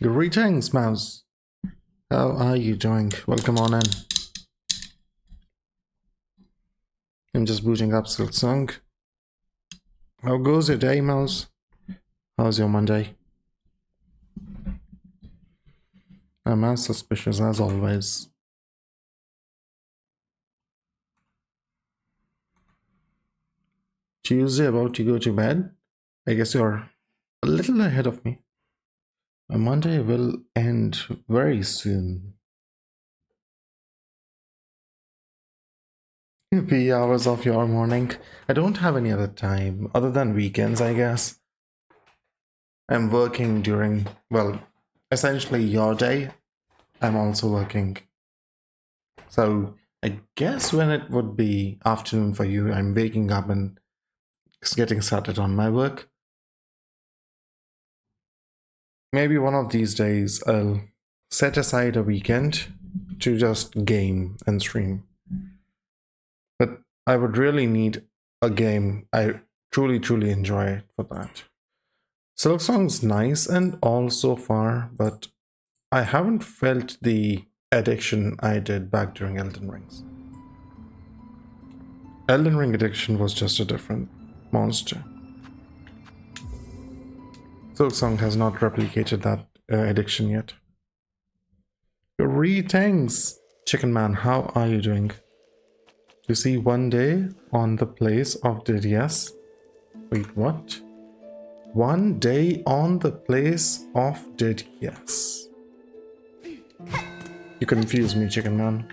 Greetings, Mouse. How are you doing? Welcome on in. I'm just booting up Silksong. How goes your day, Mouse? How's your Monday? I'm as suspicious as always. Tuesday about to go to bed? I guess you're a little ahead of me. My Monday will end very soon. Wee hours of your morning. I don't have any other time other than weekends, I guess. I'm working during, well, essentially your day. I'm also working. So I guess when it would be afternoon for you, I'm waking up and getting started on my work. Maybe one of these days I'll set aside a weekend to just game and stream. But I would really need a game I truly enjoy for that. Silksong's nice and all so far, but I haven't felt the addiction I did back during Elden Rings. Elden Ring addiction was just a different monster. Silksong has not replicated that addiction yet. Greetings, Chicken Man. How are you doing? You see, one day on the place of did yes. Wait, what? One day on the place of did yes. You confuse me, Chicken Man.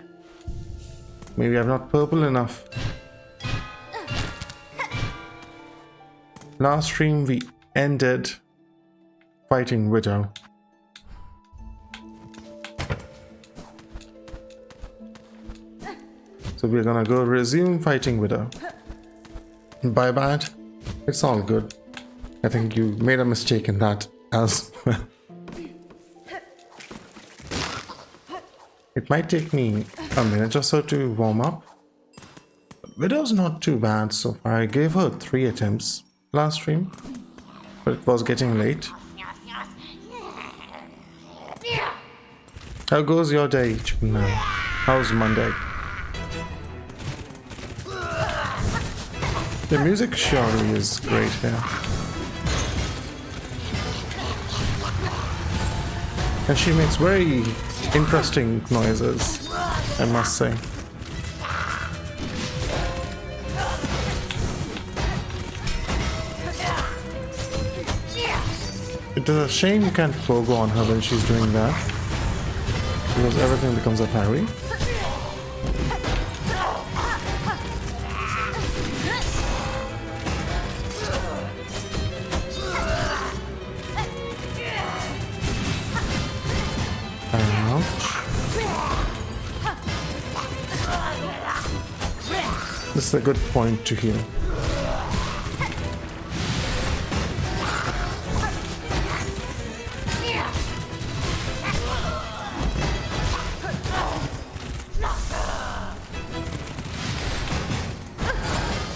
Maybe I'm not purple enough. Last stream we ended fighting Widow. So we're gonna go resume fighting Widow. By bad, it's all good. I think you made a mistake in that as well. It might take me a minute or so to warm up. Widow's not too bad so far. I gave her 3 attempts last stream, but it was getting late. How goes your day, Chicken Man? How's Monday? The music surely is great here. And she makes very interesting noises, I must say. It is a shame you can't pogo on her when she's doing that, because everything becomes a parry. This is a good point to heal.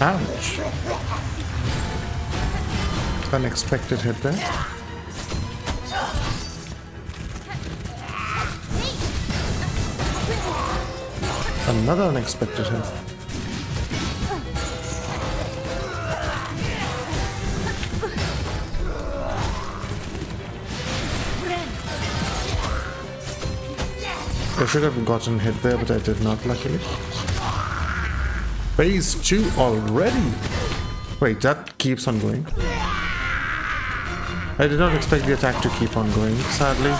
Ouch. Unexpected hit there. Another unexpected hit. I should have gotten hit there, but I did not, luckily. Phase 2 already? Wait, that keeps on going. I did not expect the attack to keep on going, sadly.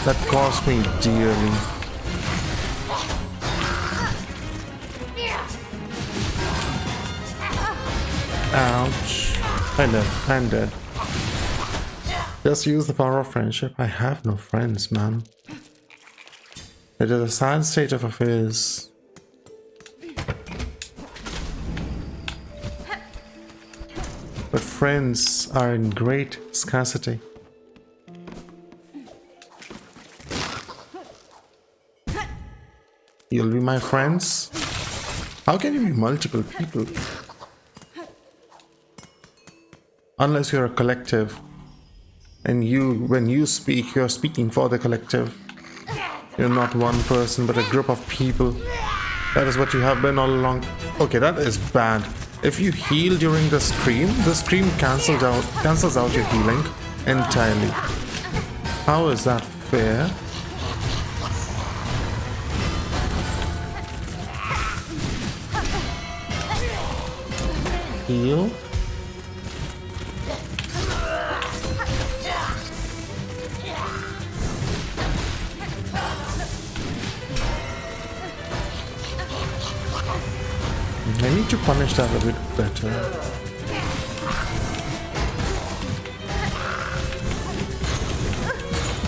That cost me dearly. Ouch. I'm dead. Just use the power of friendship. I have no friends, man. It is a sad state of affairs. But friends are in great scarcity. You'll be my friends? How can you be multiple people? Unless you're a collective And when you speak, you're speaking for the collective. You're not one person, but a group of people. That is what you have been all along. Okay, that is bad. If you heal during the stream cancels out your healing entirely. How is that fair? Heal. I need to punish that a bit better.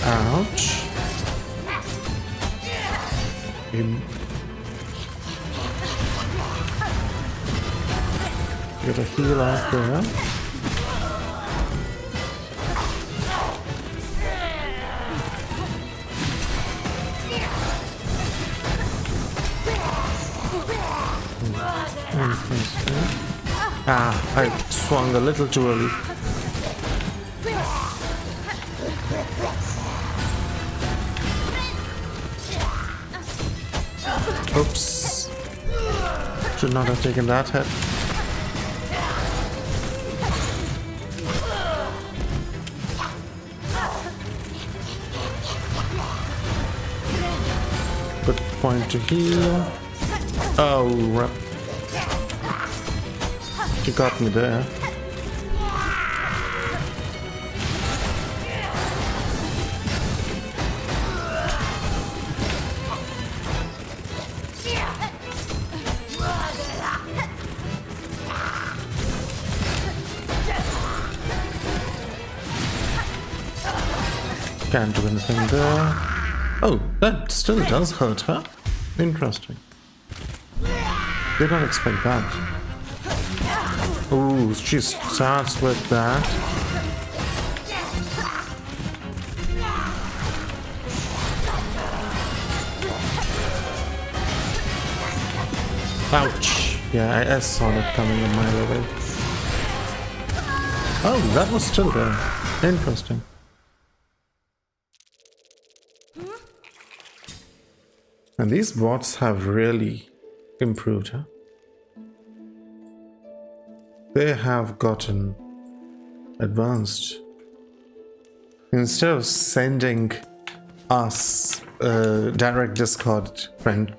Ouch. Get a heal out there. Ah, I swung a little too early. Oops. Should not have taken that hit. Good point to heal. Oh, rip. You got me there. Can't do anything there. Oh, that still does hurt her. Interesting. Did not expect that. Ooh, she starts with that. Ouch. Yeah, I saw that coming a mile away. Oh, that was still there. Interesting. And these bots have really improved, huh? They have gotten advanced. Instead of sending us direct Discord friend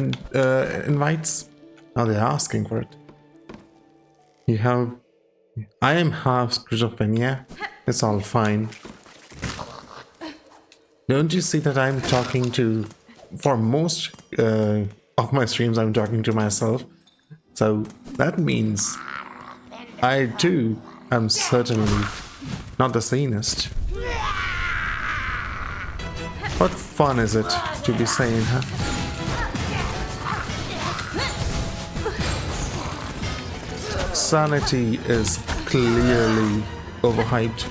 invites, now they're asking for it. I am half schizophrenia. It's all fine. Don't you see that I'm talking to, for most of my streams, I'm talking to myself. So that means I too am certainly not the sanest. What fun is it to be sane, huh? Sanity is clearly overhyped.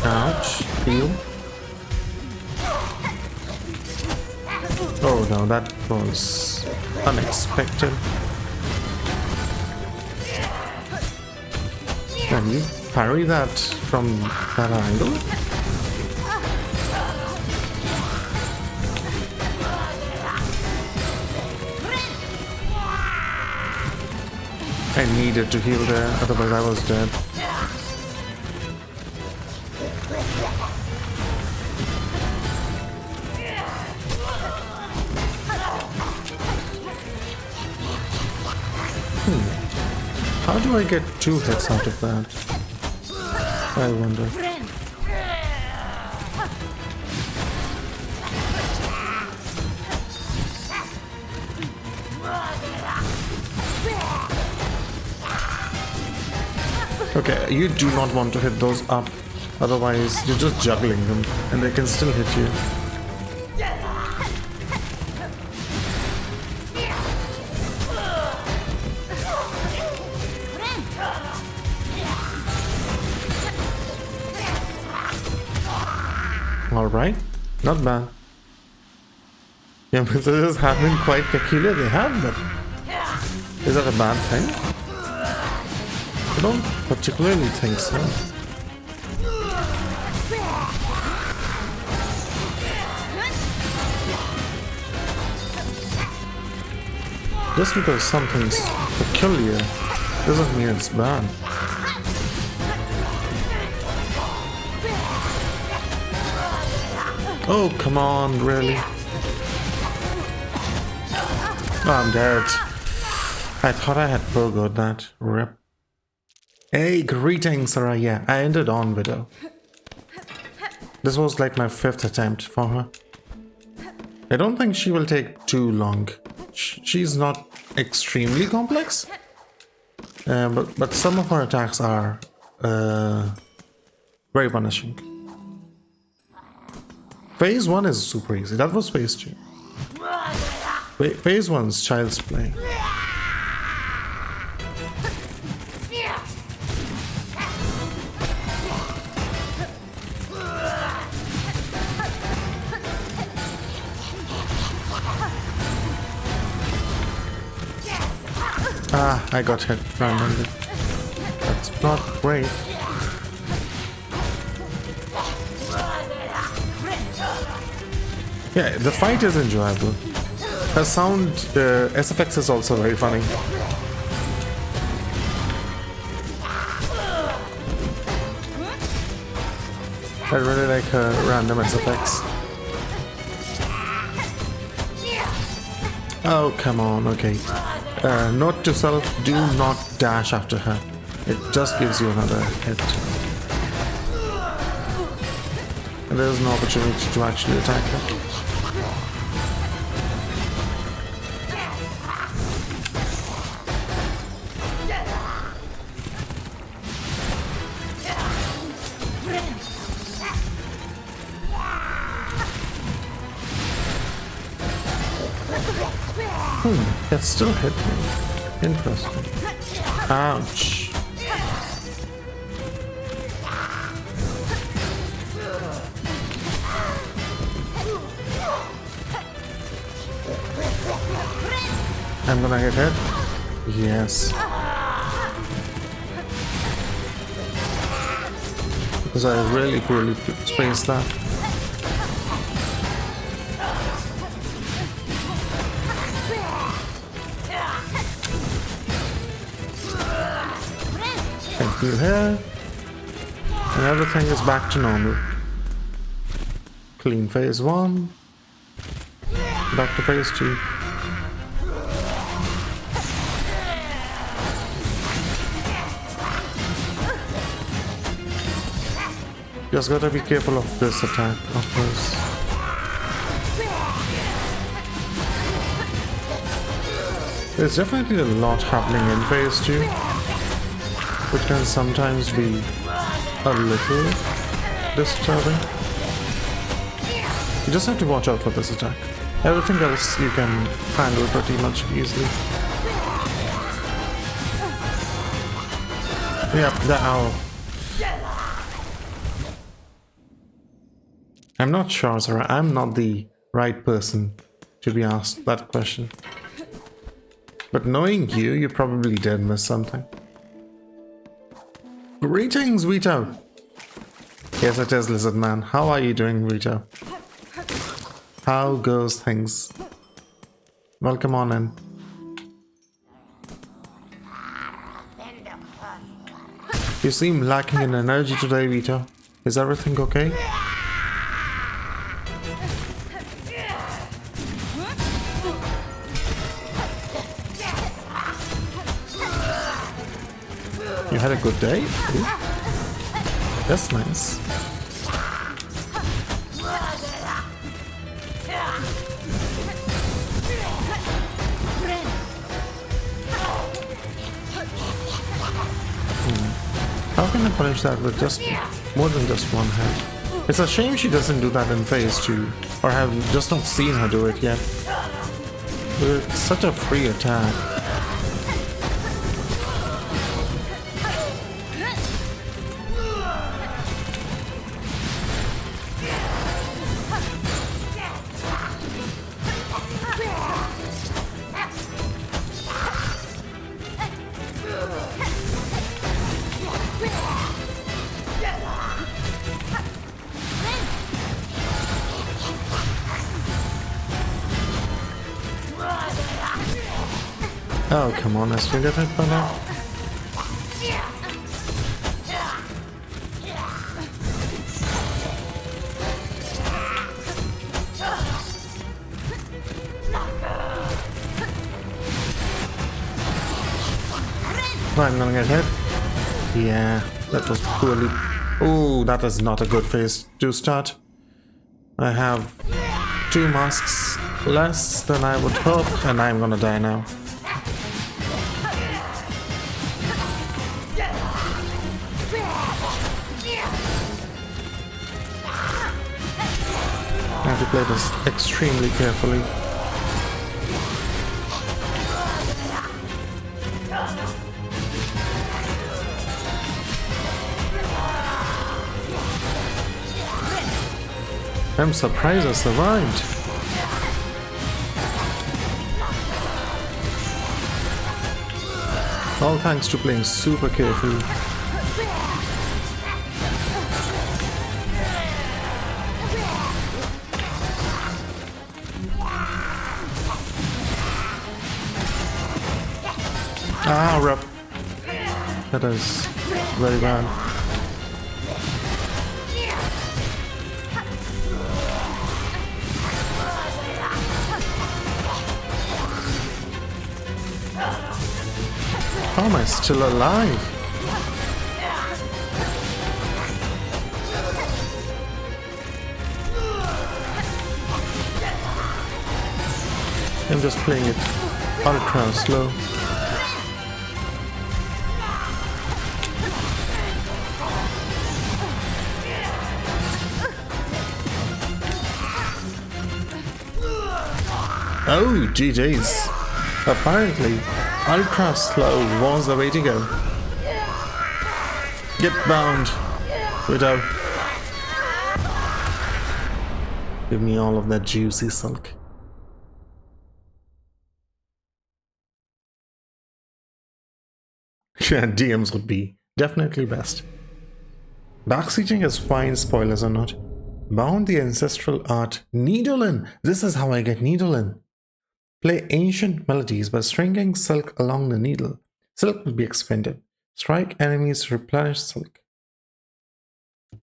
Ouch. Heal. Oh no, that was unexpected. Can you parry that from that angle? I needed to heal there, otherwise I was dead. How do I get 2 hits out of that? I wonder. Okay, you do not want to hit those up, otherwise you're just juggling them and they can still hit you. Alright, not bad. Yeah, messages have been quite peculiar, they have, but is that a bad thing? don't particularly think so. Just because something's peculiar doesn't mean it's bad. Oh, come on, really? Oh, I'm dead. I thought I had pogoed that. Rip. Hey, greetings, Sarah. Yeah, I ended on Widow. This was like my 5th attempt for her. I don't think she will take too long. She's not extremely complex. But some of her attacks are very punishing. Phase 1 is super easy. That was phase 2. Phase 1 is child's play. Ah, I got hit randomly. That's not great. Yeah, the fight is enjoyable. Her sound, SFX is also very funny. I really like her random SFX. Oh, come on, okay. Note to self, do not dash after her. It just gives you another hit. And there's an opportunity to actually attack her. That still hit me. Interesting. Ouch. I'm gonna get hit. Yes. Because I really poorly spaced that. Thank you here. And everything is back to normal. Clean phase 1. Back to phase 2. Just gotta be careful of this attack, of course. There's definitely a lot happening in phase 2, which can sometimes be a little disturbing. You just have to watch out for this attack. Everything else you can handle pretty much easily. Yep, the owl. I'm not sure, Sarah. I'm not the right person to be asked that question. But knowing you, you probably did miss something. Greetings, Vito! Yes, it is, Lizard Man. How are you doing, Vito? How goes things? Welcome on in. You seem lacking in energy today, Vito. Is everything okay? You had a good day? Ooh. That's nice. How can I punish that with just more than just one head? It's a shame she doesn't do that in phase 2, or have just not seen her do it yet. But it's such a free attack. Oh, come on, I still get hit by that. I'm gonna get hit. Yeah, that was poorly. Oh, that is not a good phase to start. I have 2 masks less than I would hope, and I'm gonna die now. I have to play this extremely carefully. I'm surprised I survived. All thanks to playing super carefully. Ah, rip. That is very bad. How am I still alive? I'm just playing it ultra slow. Oh, GG's. Apparently, ultra slow was the way to go. Get bound, Widow. Give me all of that juicy silk. Yeah, DMs would be definitely best. Darksieging is fine, spoilers or not. Bound the ancestral art. Needle-in! This is how I get needle-in. Play ancient melodies by stringing silk along the needle. Silk will be expended. Strike enemies to replenish silk.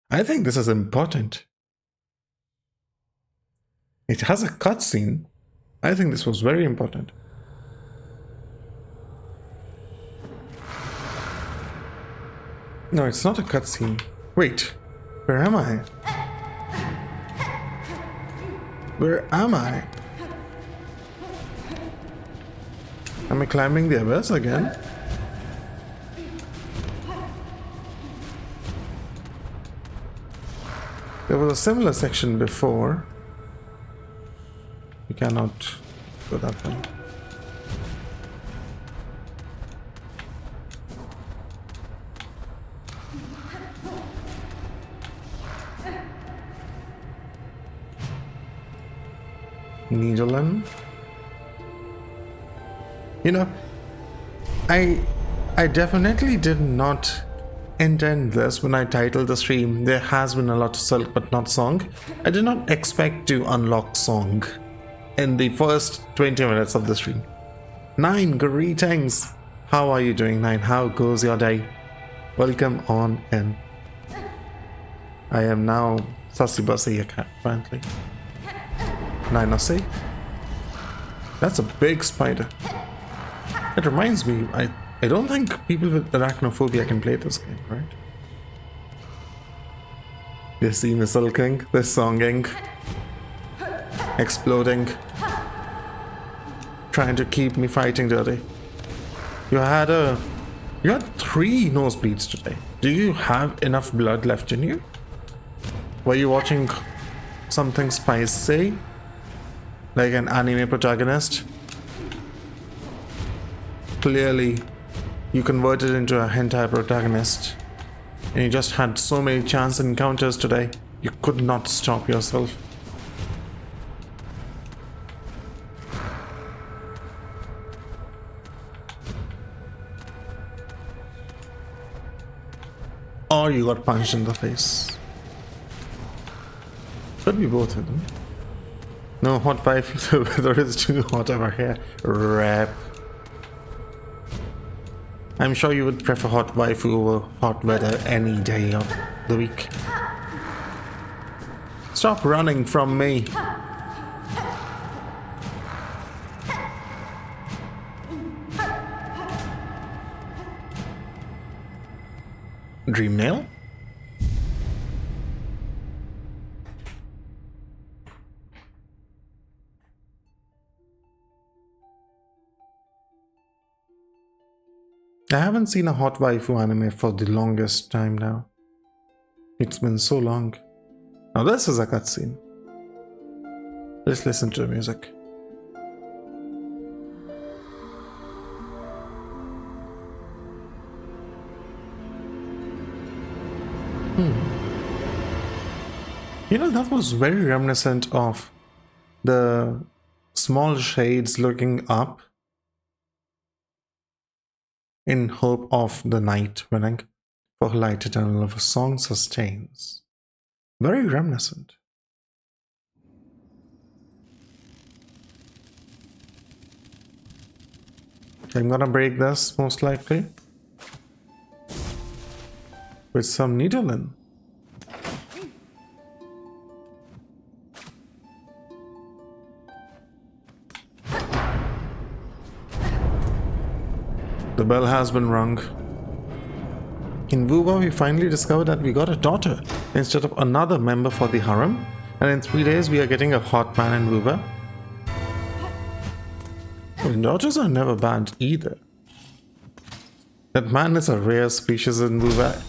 I think this is important. It has a cutscene. I think this was very important. No, it's not a cutscene. Wait, where am I? Where am I? Am I climbing the abyss again? There was a similar section before. You cannot go that way. Needle-in. You know, I definitely did not intend this when I titled the stream. There has been a lot of silk but not song. I did not expect to unlock song in the first 20 minutes of the stream. Nine, greetings. How are you doing, Nine? How goes your day? Welcome on in. I am now Sussy Bussy apparently. Nine, see? That's a big spider. It reminds me, I don't think people with arachnophobia can play this game, right? They see me sulking, they're songing, exploding, trying to keep me fighting dirty. You had 3 nosebleeds today. Do you have enough blood left in you? Were you watching something spicy? Like an anime protagonist? Clearly, you converted into a hentai protagonist. And you just had so many chance encounters today, you could not stop yourself. Or you got punched in the face. Could be both of them. No, hot wife, the weather is too hot over here. Rap. I'm sure you would prefer hot waifu over hot weather any day of the week. Stop running from me. Dream mail? I haven't seen a hot waifu anime for the longest time now. It's been so long. Now this is a cutscene. Let's listen to the music. You know, that was very reminiscent of the small shades looking up in hope of the night winning, for light eternal of a song sustains. Very reminiscent. I'm gonna break this most likely with some needlein. The bell has been rung. In Wuba, we finally discovered that we got a daughter instead of another member for the harem, and in 3 days we are getting a hot man in Wuba. Well, daughters are never bad either. That man is a rare species in Wuba.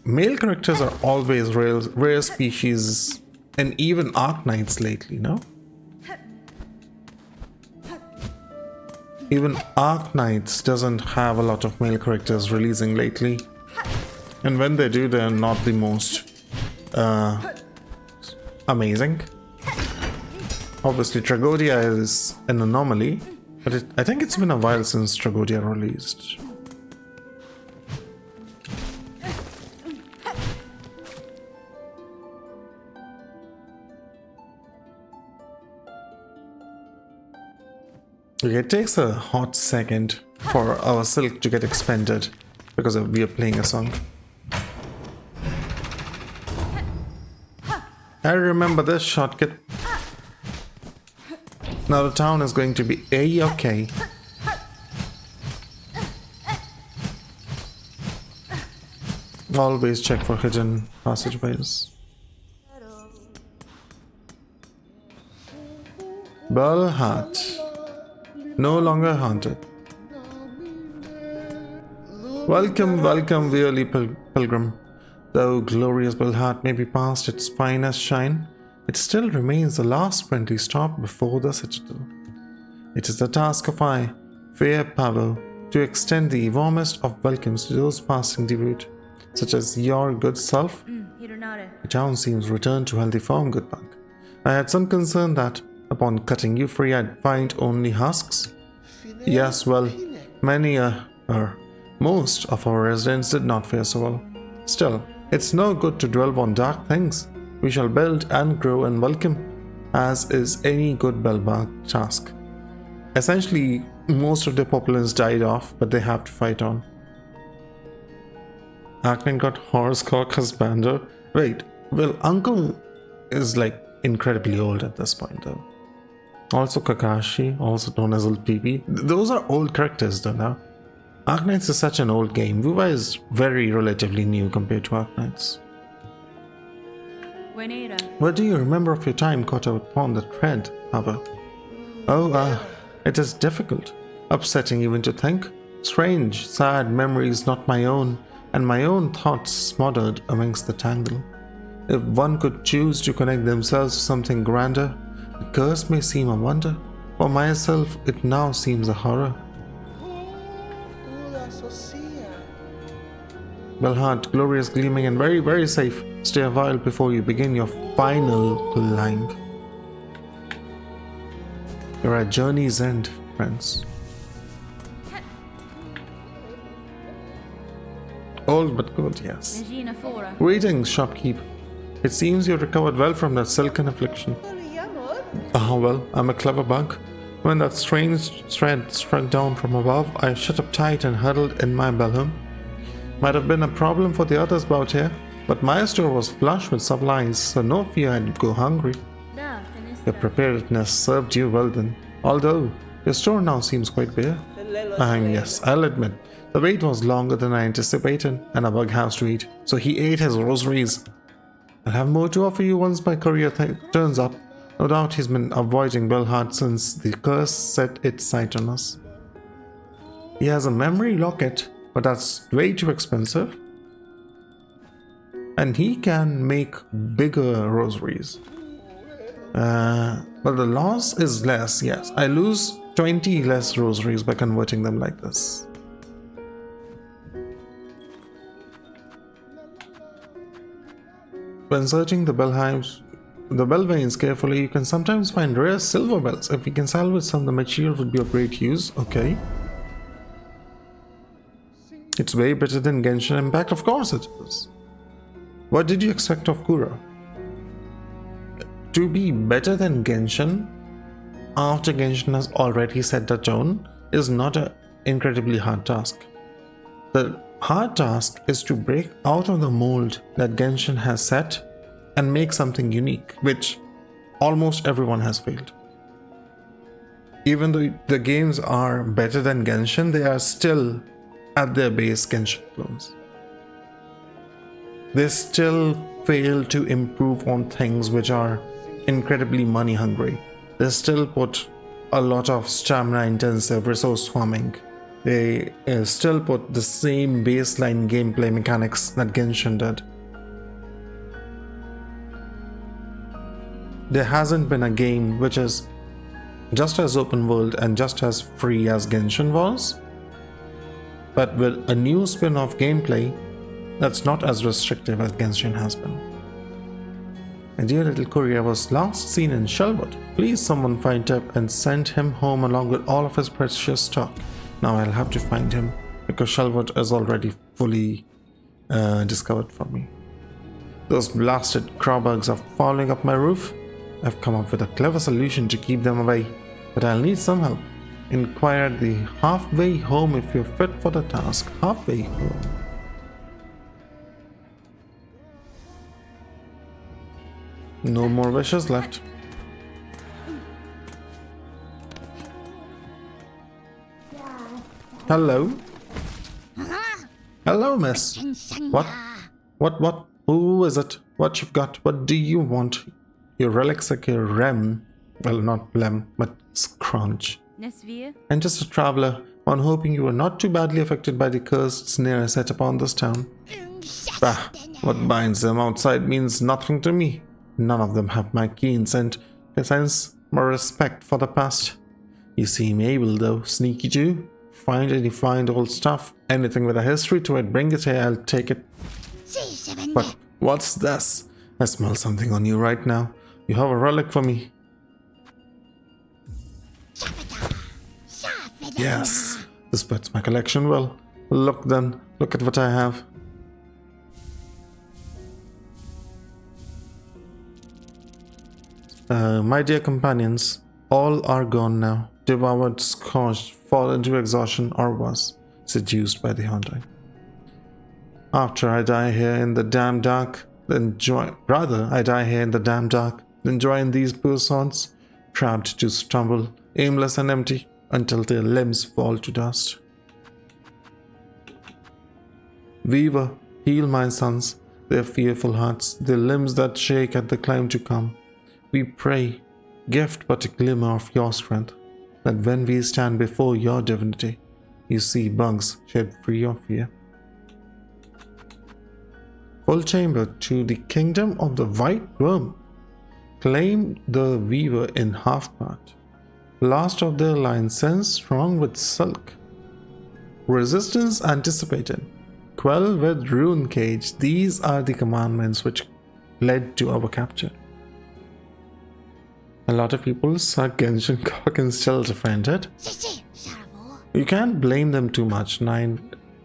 Male characters are always rare species, and even Arknights lately, no? Even Arknights doesn't have a lot of male characters releasing lately. And when they do, they're not the most amazing. Obviously, Tragodia is an anomaly, but I think it's been a while since Tragodia released. Okay, it takes a hot second for our silk to get expended because we are playing a song. I remember this shortcut. Now the town is going to be A-okay. Always check for hidden passageways. Belhat. No longer haunted. Welcome, welcome, weary pilgrim. Though glorious Belhat may be past its finest shine, it still remains the last friendly stop before the citadel. It is the task of I, fair Pavo, to extend the warmest of welcomes to those passing the route, such as your good self. The town seems returned to healthy form, good bug. I had some concern that, upon cutting you free, I'd find only husks. Yes, well, most of our residents did not fare so well. Still, it's no good to dwell on dark things. We shall build and grow and welcome, as is any good Belbag task. Essentially, most of the populace died off, but they have to fight on. Arknight got horsecock husbander. Wait, well, Uncle is like incredibly old at this point though. Also Kakashi, also known as Old PP. Those are old characters though now. Arknights is such an old game. Wuba is very relatively new compared to Arknights. What do you remember of your time caught up upon the thread, Pava? Oh, it is difficult. Upsetting even to think. Strange, sad memories not my own, and my own thoughts smothered amongst the tangle. If one could choose to connect themselves to something grander, the curse may seem a wonder. For myself, it now seems a horror. Belhat, glorious, gleaming, and very, very safe. Stay a while before you begin your final climb. You're at journey's end, friends. Old but good, yes. Greetings, shopkeep. It seems you recovered well from that silken affliction. Ah, well, I'm a clever bug. When that strange thread struck down from above, I shut up tight and huddled in my bellhome. Might have been a problem for the others about here, but my store was flush with supplies, so no fear I'd go hungry. Your preparedness served you well then, although your store now seems quite bare. Yes, I'll admit, the wait was longer than I anticipated, and a bug has to eat, so he ate his rosaries. I'll have more to offer you once my courier turns up. No doubt he's been avoiding Belhart since the curse set its sight on us. He has a memory locket, but that's way too expensive. And he can make bigger rosaries. But the loss is less, yes. I lose 20 less rosaries by converting them like this. When searching the bell veins carefully, you can sometimes find rare silver bells. If we can salvage some, the material would be of great use. Okay. It's way better than Genshin Impact, of course it is. What did you expect of Kura? To be better than Genshin, after Genshin has already set the tone, is not an incredibly hard task. The hard task is to break out of the mold that Genshin has set and make something unique, which almost everyone has failed. Even though the games are better than Genshin, they are still at their base Genshin clones. They still fail to improve on things which are incredibly money hungry. They still put a lot of stamina intensive resource farming. They still put the same baseline gameplay mechanics that Genshin did. There hasn't been a game which is just as open world and just as free as Genshin was, but with a new spin-off gameplay that's not as restrictive as Genshin has been. My dear little courier was last seen in Shelwood. Please someone find Tep and send him home along with all of his precious stock. Now I'll have to find him because Shelwood is already fully discovered for me. Those blasted crawbugs are following up my roof. I've come up with a clever solution to keep them away, but I'll need some help. Inquire at the halfway home if you're fit for the task. Halfway home. No more wishes left. Hello? Hello, miss. What? What? Who is it? What you've got? What do you want? Your relic's like a rem. Well, not lem, but scrunch. I'm just a traveler, one hoping you were not too badly affected by the cursed snare set upon this town. Bah, what binds them outside means nothing to me. None of them have my keen sense or respect for the past. You seem able though, sneaky too. Find any fine old stuff, anything with a history to it, bring it here, I'll take it. But what's this? I smell something on you right now. You have a relic for me. Yes, this fits my collection well. Look then, look at what I have. My dear companions, all are gone now, devoured, scorched, fallen to exhaustion, or worse, seduced by the haunting. After I die here in the damn dark, then I die here in the damn dark, then join these poor souls, trapped to stumble, aimless and empty, until their limbs fall to dust. Weaver, heal my sons, their fearful hearts, their limbs that shake at the climb to come. We pray, gift but a glimmer of your strength, that when we stand before your divinity, you see bugs shed free of fear. Full chamber to the kingdom of the white worm. Claim the weaver in half part. Last of their line sent strong with silk. Resistance anticipated. Quell with rune cage. These are the commandments which led to our capture. A lot of people suck Genshin cock and still defend it. You can't blame them too much.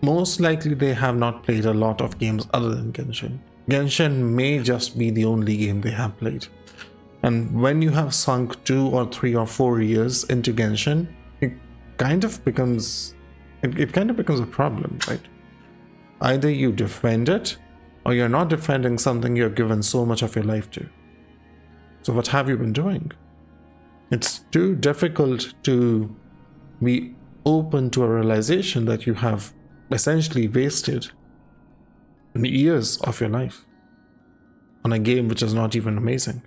Most likely they have not played a lot of games other than Genshin. Genshin may just be the only game they have played. And when you have sunk 2 or 3 or 4 years into Genshin, it kind of becomes a problem, right? Either you defend it, or you're not defending something you've given so much of your life to. So what have you been doing? It's too difficult to be open to a realization that you have essentially wasted years of your life on a game which is not even amazing.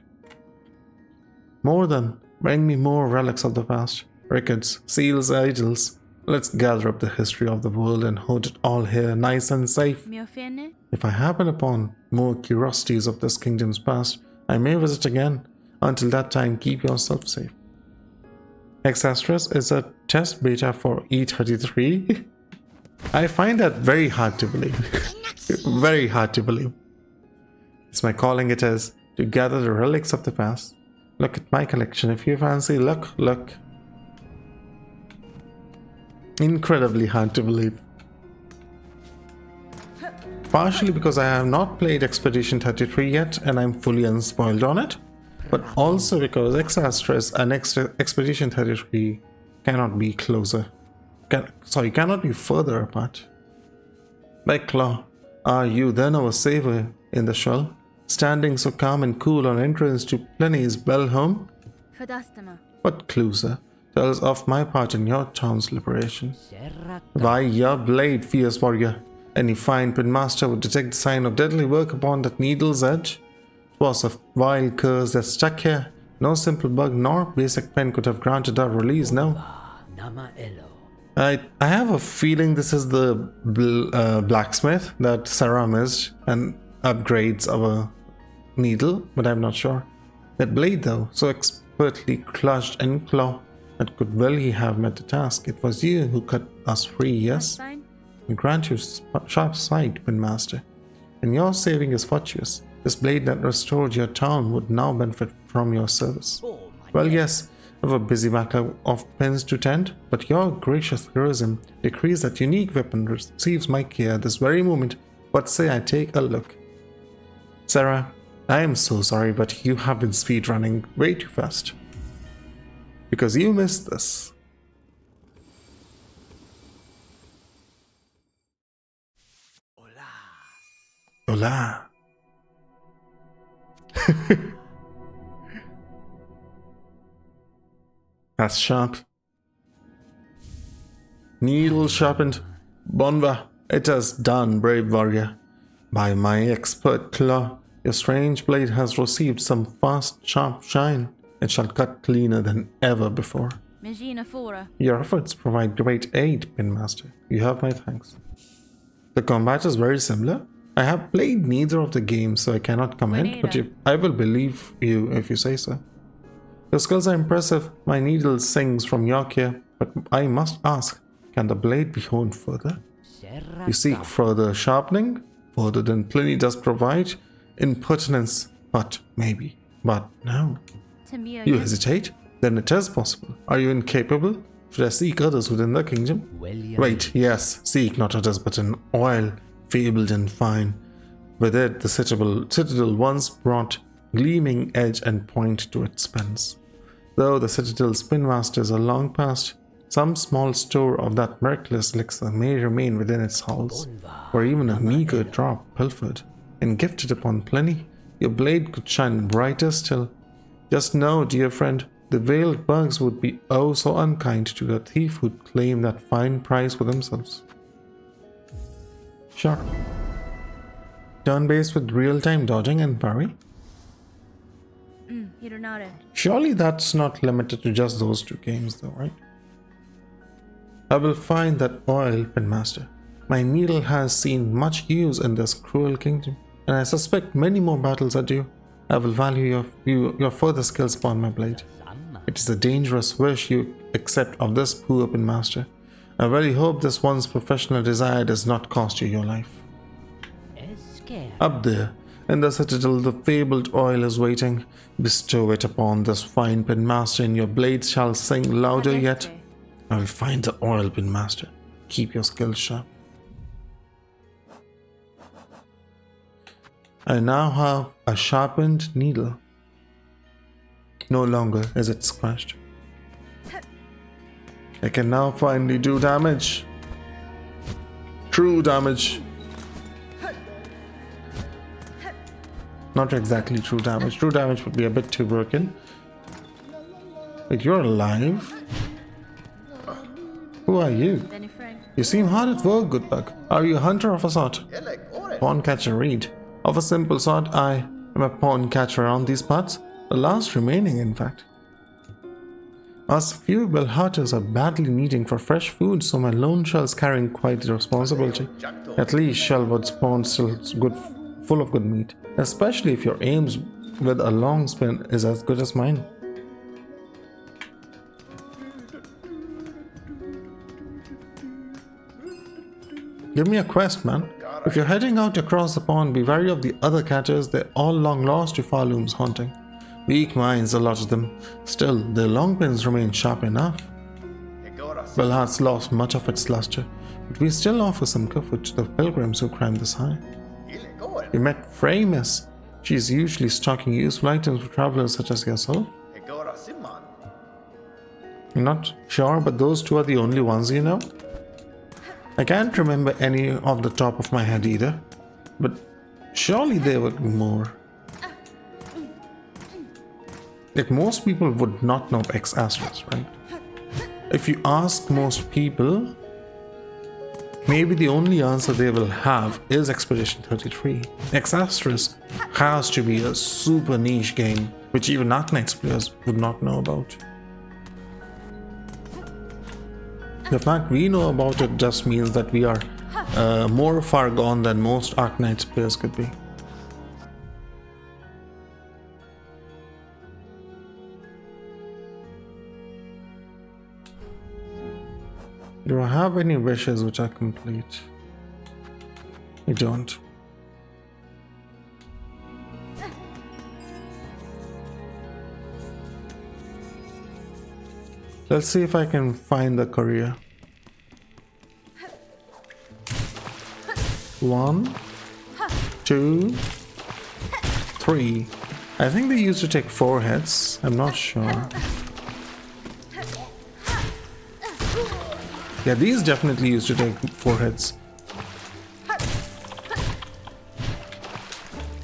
Bring me more relics of the past, records, seals, idols. Let's gather up the history of the world and hold it all here nice and safe. If I happen upon more curiosities of this kingdom's past, I may visit again. Until that time, keep yourself safe. Exastrus is a test beta for E33. I find that very hard to believe. Very hard to believe. It's my calling it is to gather the relics of the past. Look at my collection if you fancy. Look. Incredibly hard to believe. Partially because I have not played Expedition 33 yet and I'm fully unspoiled on it, but also because Exastrus and Expedition 33 cannot be cannot be further apart. Like Claw, are you then our savior in the shell, standing so calm and cool on entrance to Pliny's bell home? What clue, sir, tells of my part in your town's liberation? Why, your blade, fierce warrior. Any fine pinmaster would detect the sign of deadly work upon that needle's edge. It was a wild curse that stuck here. No simple bug nor basic pen could have granted our release, no. I have a feeling this is the blacksmith that Sarah missed and upgrades our needle, but I'm not sure. That blade, though, so expertly clutched and claw, that could well have met the task. It was you who cut us free, yes? And grant you sharp sight, Pinmaster. And your saving is fortuitous. This blade that restored your town would now benefit from your service. Well, yes, I have a busy backlog of pens to tend, but your gracious heroism decrees that unique weapon receives my care this very moment. What say I take a look? Sarah, I am so sorry, but you have been speedrunning way too fast. Because you missed this. Hola. That's sharp. Needle sharpened. Bonva, it is done, brave warrior. By my expert claw, your strange blade has received some fast, sharp shine. It shall cut cleaner than ever before. Your efforts provide great aid, Pinmaster. You have my thanks. The combat is very similar. I have played neither of the games, so I cannot comment, but I will believe you if you say so. Your skills are impressive. My needle sings from your care, but I must ask, can the blade be honed further? You seek further sharpening, further than Pliny does provide? Impertinence, but maybe. But no. You hesitate? Then it is possible. Are you incapable? Should I seek others within the kingdom? Wait, yes, seek not others but an oil, fabled and fine. With it the citadel once brought gleaming edge and point to its spans. Though the citadel's pinmasters are long past, some small store of that miraculous elixir may remain within its halls, or even a meager drop pilfered and gifted upon Pliny, your blade could shine brighter still. Just know, dear friend, the veiled bugs would be oh so unkind to the thief who'd claim that fine prize for themselves. Sure. Turn-based with real-time dodging and parry? Surely that's not limited to just those two games though, right? I will find that oil, Pinmaster. My needle has seen much use in this cruel kingdom, and I suspect many more battles are due. I will value your further skills upon my blade. It is a dangerous wish you accept of this poor Pinmaster. I really hope this one's professional desire does not cost you your life. Up there, in the citadel, the fabled oil is waiting. Bestow it upon this fine Pinmaster, and your blade shall sing louder yet. I will find the oil, Pinmaster. Keep your skills sharp. I now have a sharpened needle. No longer is it scratched. I can now finally do damage. True damage. Not exactly true damage. True damage would be a bit too broken. Wait, you're alive? Who are you? You seem hard at work, good bug. Are you a hunter of a sort? Pawn catcher read. Of a simple sort, I am a pawn catcher around these parts. The last remaining, in fact. Us few hunters are badly needing for fresh food, so my lone shell's carrying quite the responsibility. At least Shellwood's pawn still good, full of good meat, especially if your aims with a long spin is as good as mine. Give me a quest, man. If you're heading out across the pond, be wary of the other catchers. They're all long lost to Farloom's haunting. Weak minds, a lot of them. Still, their long pins remain sharp enough. Belhart's lost much of its luster, but we still offer some comfort to the pilgrims who climb this high. We met Frey, miss. She's usually stocking useful items for travelers such as yourself. I'm not sure, but those two are the only ones you know. I can't remember any off the top of my head either, but surely there would be more. Like, most people would not know of X Asterisk, right? If you ask most people, maybe the only answer they will have is Expedition 33. X Asterisk has to be a super niche game, which even Arknights players would not know about. The fact we know about it just means that we are more far gone than most Arknights players could be. Do I have any wishes which are complete? I don't. Let's see if I can find the courier. 1, 2, 3. I think they used to take 4 hits. I'm not sure. Yeah, these definitely used to take 4 hits.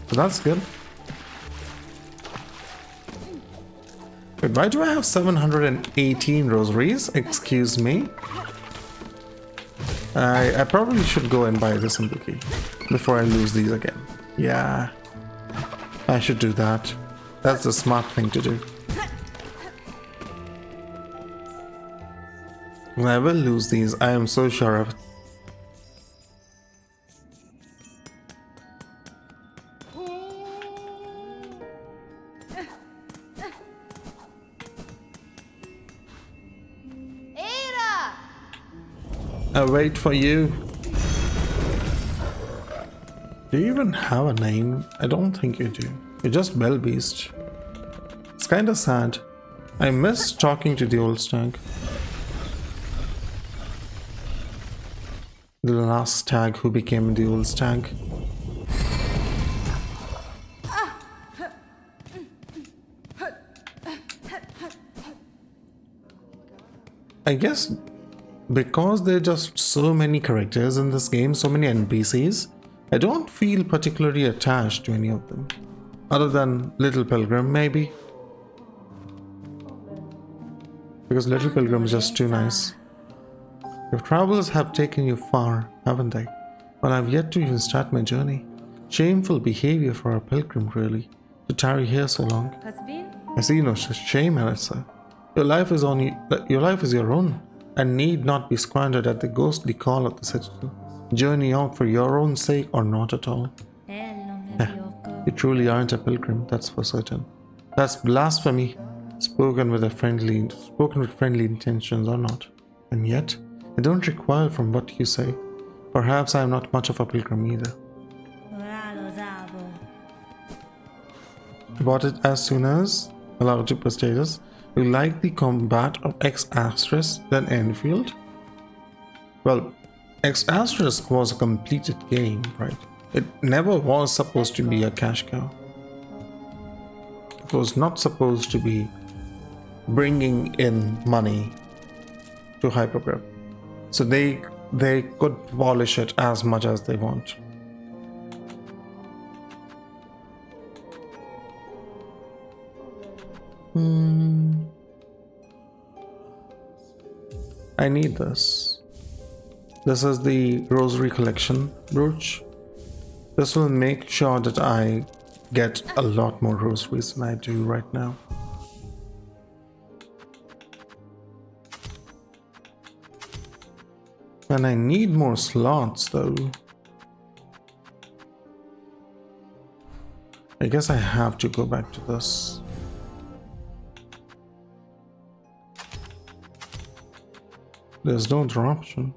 So that's good. Wait, why do I have 718 rosaries? Excuse me. I probably should go and buy the simple key before I lose these again. Yeah, I should do that. That's the smart thing to do. I will lose these, I am so sure of it. I wait for you. Do you even have a name? I don't think you do. You're just Bellbeast. It's kinda sad. I miss talking to the old stag. The last stag who became the old stag. I guess because there are just so many characters in this game, so many NPCs, I don't feel particularly attached to any of them. Other than Little Pilgrim, maybe. Because Little Pilgrim is just too nice. Your travels have taken you far, haven't they? Well, I've yet to even start my journey. Shameful behavior for a pilgrim, really, to tarry here so long. I see no shame in it, sir. Your life is your own, and need not be squandered at the ghostly call of the citadel. Journey out for your own sake or not at all. You truly aren't a pilgrim, that's for certain. That's blasphemy, spoken with friendly intentions or not. And yet, I don't recoil from what you say. Perhaps I am not much of a pilgrim either. Bought it as soon as allowed to per status. You like the combat of X Asterisk than Enfield? Well, X Asterisk was a completed game, right? It never was supposed to be a cash cow. It was not supposed to be bringing in money to Hypergrip. So they could polish it as much as they want. I need this. This is the Rosary Collection brooch. This will make sure that I get a lot more rosaries than I do right now. And I need more slots though. I guess I have to go back to this. There's no other option.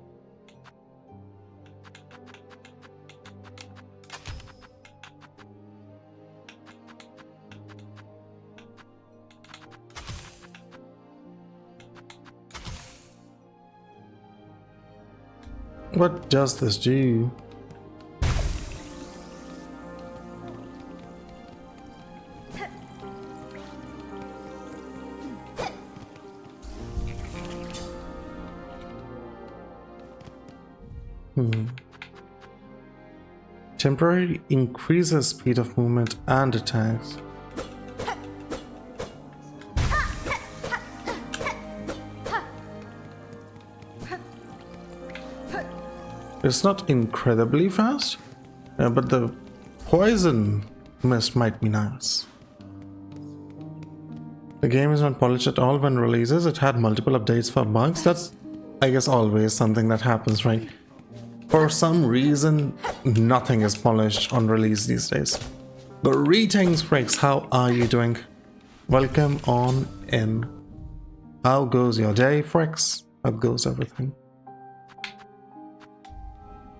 What does this do? Temporarily increases speed of movement and attacks. It's not incredibly fast, but the poison mist might be nice. The game is not polished at all when releases. It had multiple updates for bugs. That's, I guess, always something that happens, right? For some reason, nothing is polished on release these days. Greetings, Fricks. How are you doing? Welcome on in. How goes your day, Fricks? How goes everything?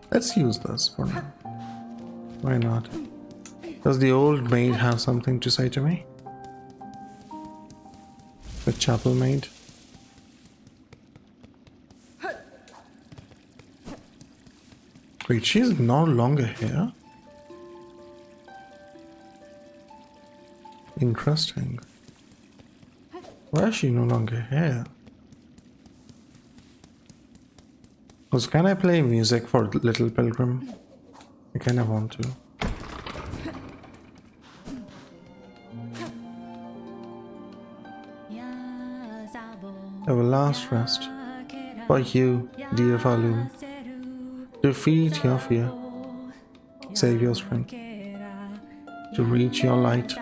Let's use this for now. Why not? Does the old maid have something to say to me? The chapel maid? Wait, she's no longer here? Interesting. Why is she no longer here? Because can I play music for Little Pilgrim? I kinda want to. I will last rest for you, dear Valum. Defeat your fear, save your strength, to reach your light,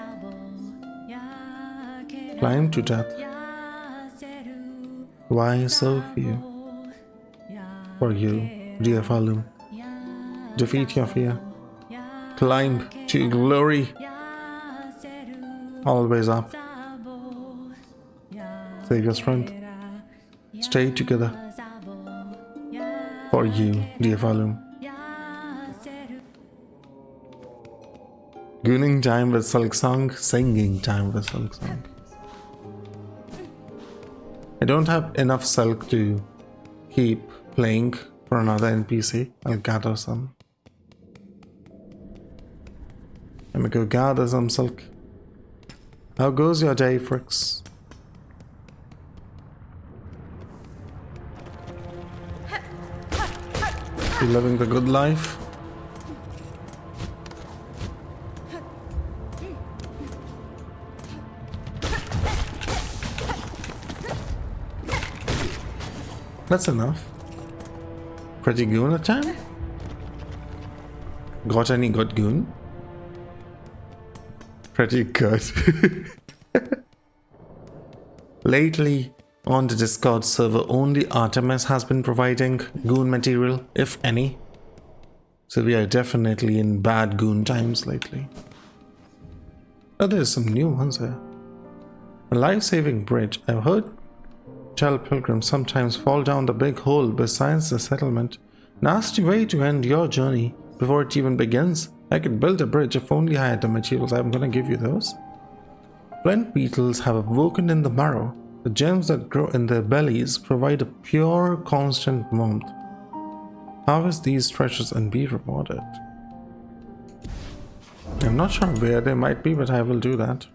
climb to death. Why so few? For you, dear Valum, defeat your fear, climb to glory, always up, save your strength, stay together. For you, dear Valum. Gooning time with Silksong, singing time with Silksong. I don't have enough silk to keep playing for another NPC. I'll gather some. Let me go gather some silk. How goes your day, Fricks? You living the good life? That's enough. Pretty goon at time? Got any good goon? Pretty good. Lately, on the Discord server, only Artemis has been providing goon material, if any. So we are definitely in bad goon times lately. Oh, there's some new ones here. A life-saving bridge. I've heard tell pilgrims sometimes fall down the big hole besides the settlement. Nasty way to end your journey before it even begins. I could build a bridge if only I had the materials. I'm gonna give you those. Flint beetles have awoken in the marrow. The gems that grow in their bellies provide a pure, constant warmth. Harvest these treasures and be rewarded. I'm not sure where they might be, but I will do that.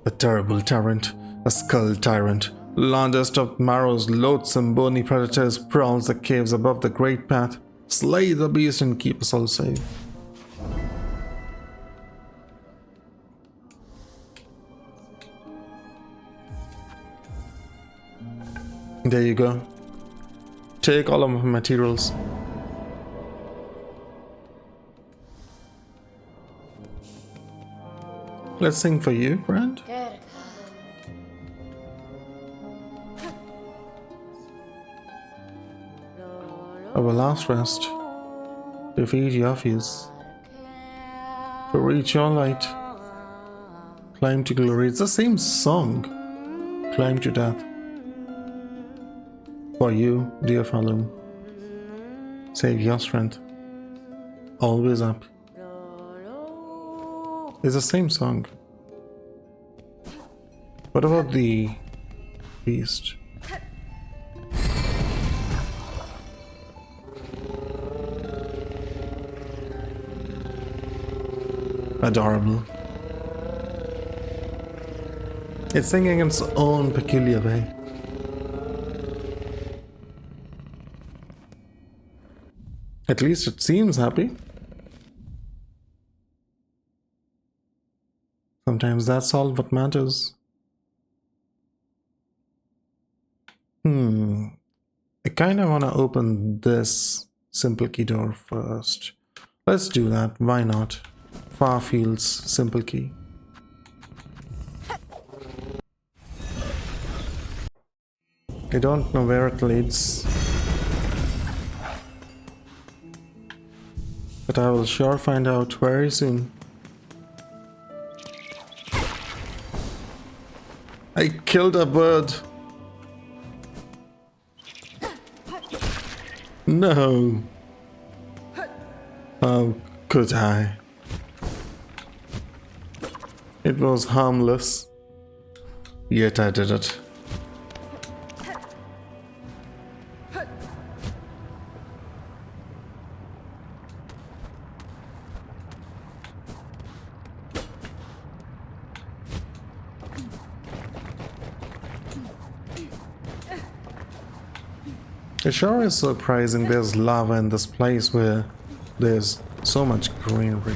A terrible tyrant, a skull tyrant, largest of Marrow's loathsome bony predators, prowls the caves above the Great Path. Slay the beast and keep us all safe. There you go. Take all of my materials. Let's sing for you, friend. Our last rest. To feed your fears. To reach your light. Climb to glory. It's the same song. Climb to death. For you, dear Falun. Save your strength. Always up. It's the same song. What about the beast? Adorable. It's singing in its own peculiar way. At least it seems happy. Sometimes that's all what matters. I kind of want to open this simple key door first. Let's do that. Why not? Farfield's simple key. I don't know where it leads, but I will sure find out very soon. I killed a bird. No. How could I? It was harmless. Yet I did it. It sure is surprising there's lava in this place where there's so much greenery.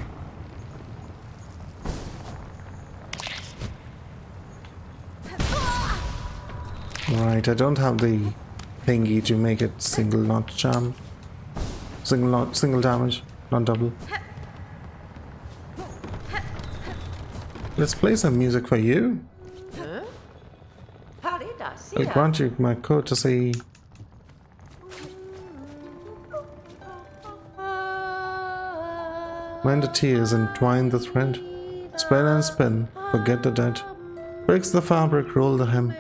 Right, I don't have the thingy to make it single, not charm. Single damage, not double. Let's play some music for you. I'll grant you my courtesy. Mend the tears and twine the thread. Spin and spin, forget the dead. Breaks the fabric, roll the hem.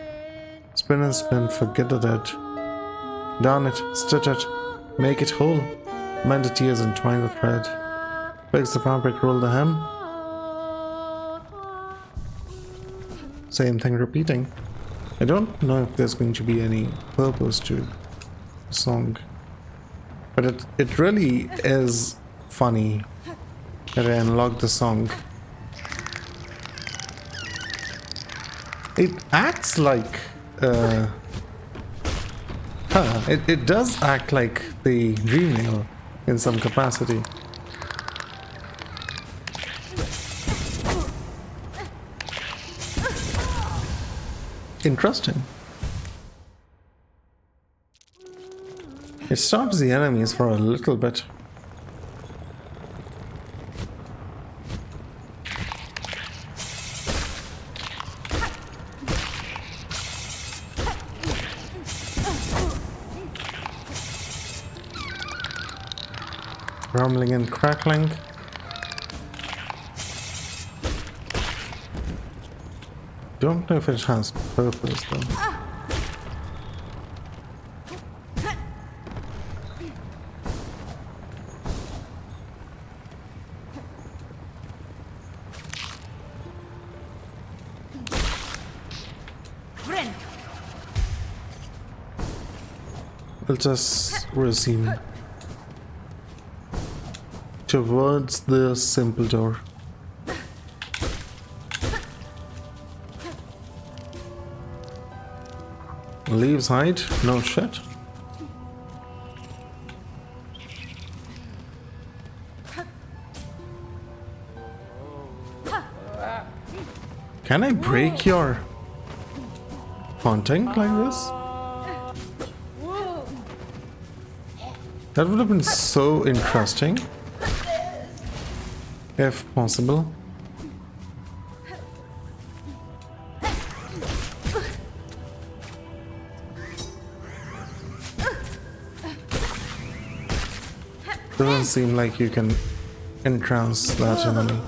Spin and spin, forget the dead. Darn it, stitch it, make it whole. Mend the tears and twine the thread. Breaks the fabric, roll the hem. Same thing repeating. I don't know if there's going to be any purpose to the song, but it really is funny that I unlocked the song. It acts like it does act like the Dreamnail in some capacity. Interesting. It stops the enemies for a little bit. Rumbling and crackling. Don't know if it has purpose though. We'll just resume towards the simple door. Leaves hide? No shit. Can I break your haunting like this? That would have been so interesting. If possible. Doesn't seem like you can entrance that enemy.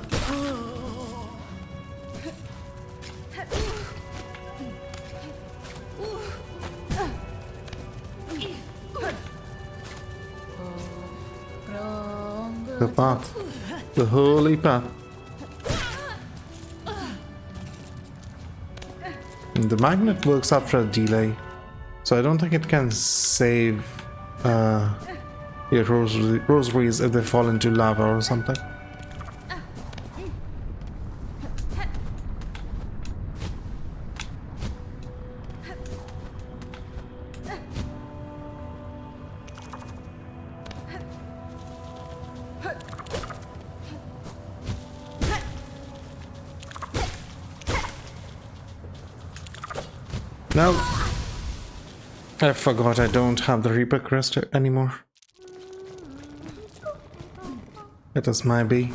The path. The holy path. And the magnet works after a delay, so I don't think it can save your rosaries if they fall into lava or something. Now, I forgot I don't have the Reaper crest anymore. It is my bee.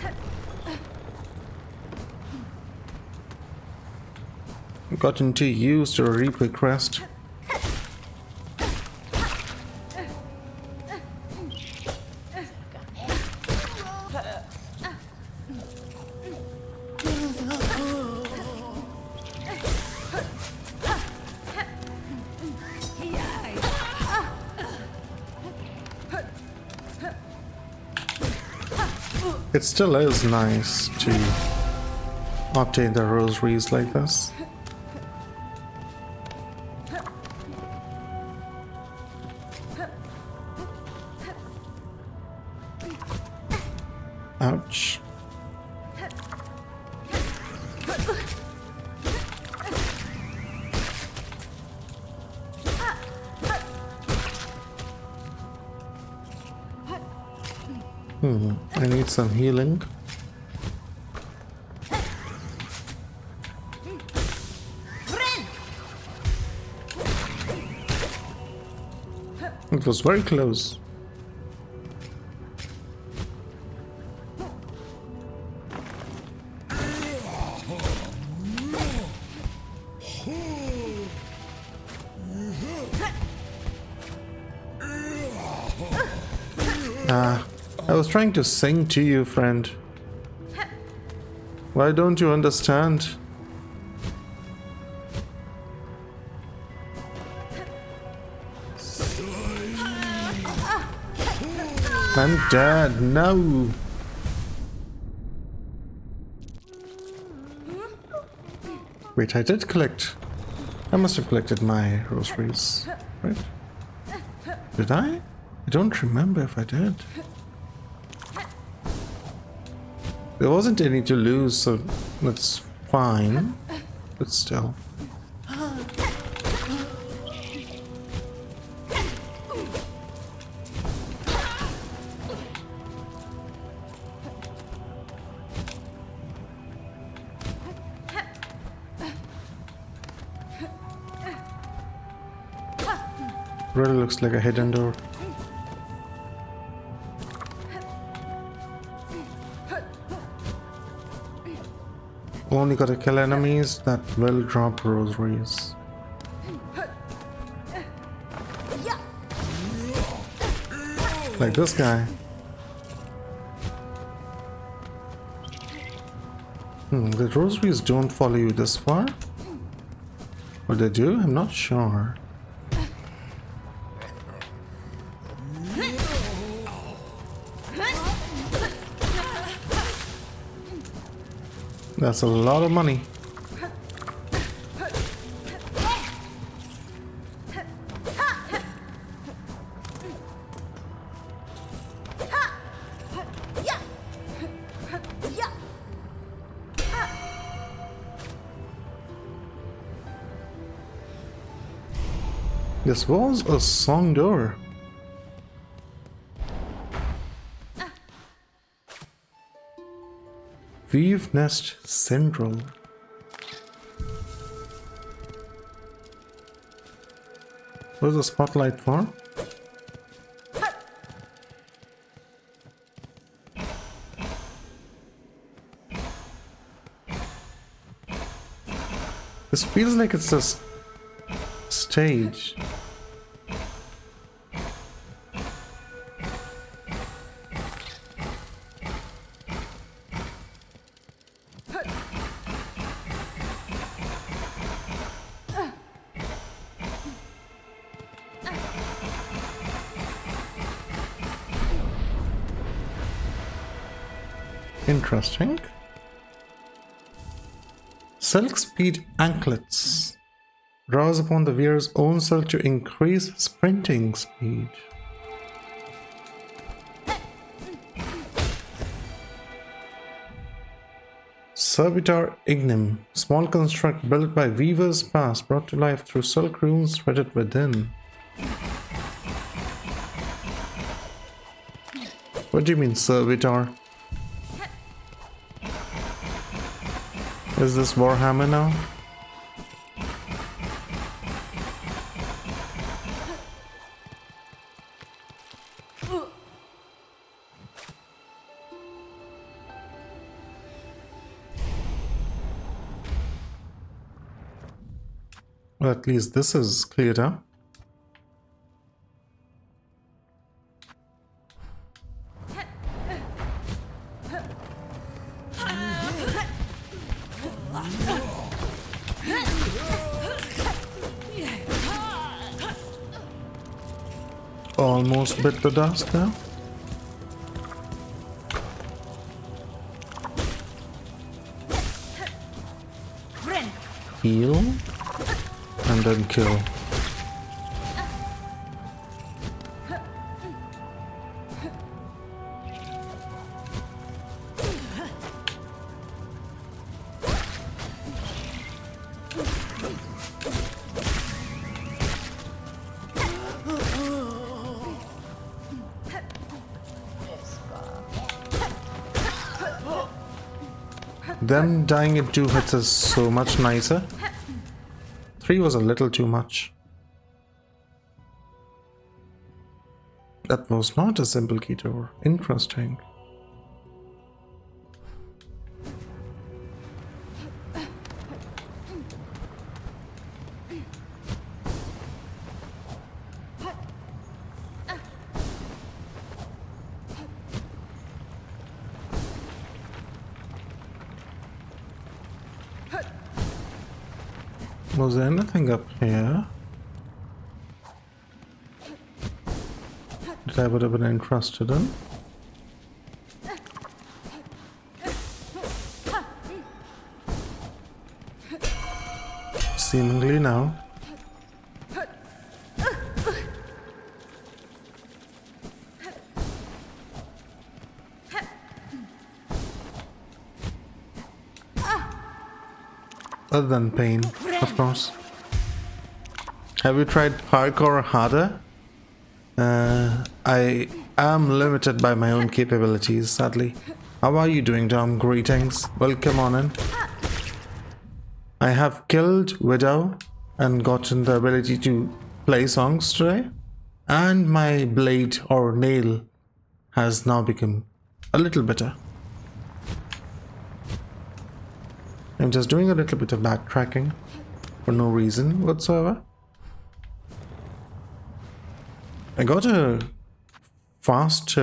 Gotten too used to a Reaper crest. It still is nice to obtain the rosaries like this. Ouch. I need some healing. It was very close. I was trying to sing to you, friend. Why don't you understand? I'm dead, no! Wait, I did collect. I must have collected my rosaries, right? Did I? I don't remember if I did. There wasn't any to lose, so that's fine. But still. Really looks like a hidden door. Only gotta kill enemies that will drop rosaries. Like this guy. The rosaries don't follow you this far? Or they do? I'm not sure. That's a lot of money. This was a song door. Weave Nest Central. What's the spotlight for? This feels like it's a stage. Interesting. Silk speed anklets. Draws upon the wearer's own silk to increase sprinting speed. Servitor Ignim. Small construct built by weavers past, brought to life through silk runes threaded within. What do you mean, servitor? Is this Warhammer now? Well, at least this is cleared up. Almost bit the dust now. Heal and then kill. Them dying in 2 hits is so much nicer. 3 was a little too much. That was not a simple key door. Interesting. Was there anything up here that I would have been interested in? Seemingly no. Other than pain, of course. Have you tried parkour harder? I am limited by my own capabilities, sadly. How are you doing, Dom? Greetings. Welcome on in. I have killed Widow and gotten the ability to play songs today. And my blade or nail has now become a little better. I'm just doing a little bit of backtracking for no reason whatsoever. I got a fast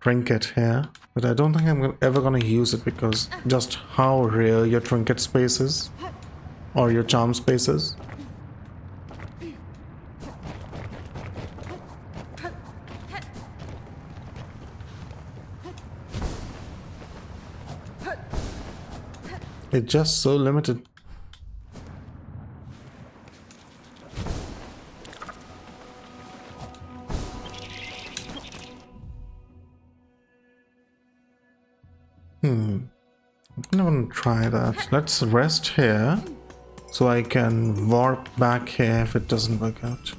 trinket here, but I don't think I'm ever going to use it because just how rare your trinket space is, or your charm space is. It's just so limited. I'm gonna try that. Let's rest here so I can warp back here if it doesn't work out.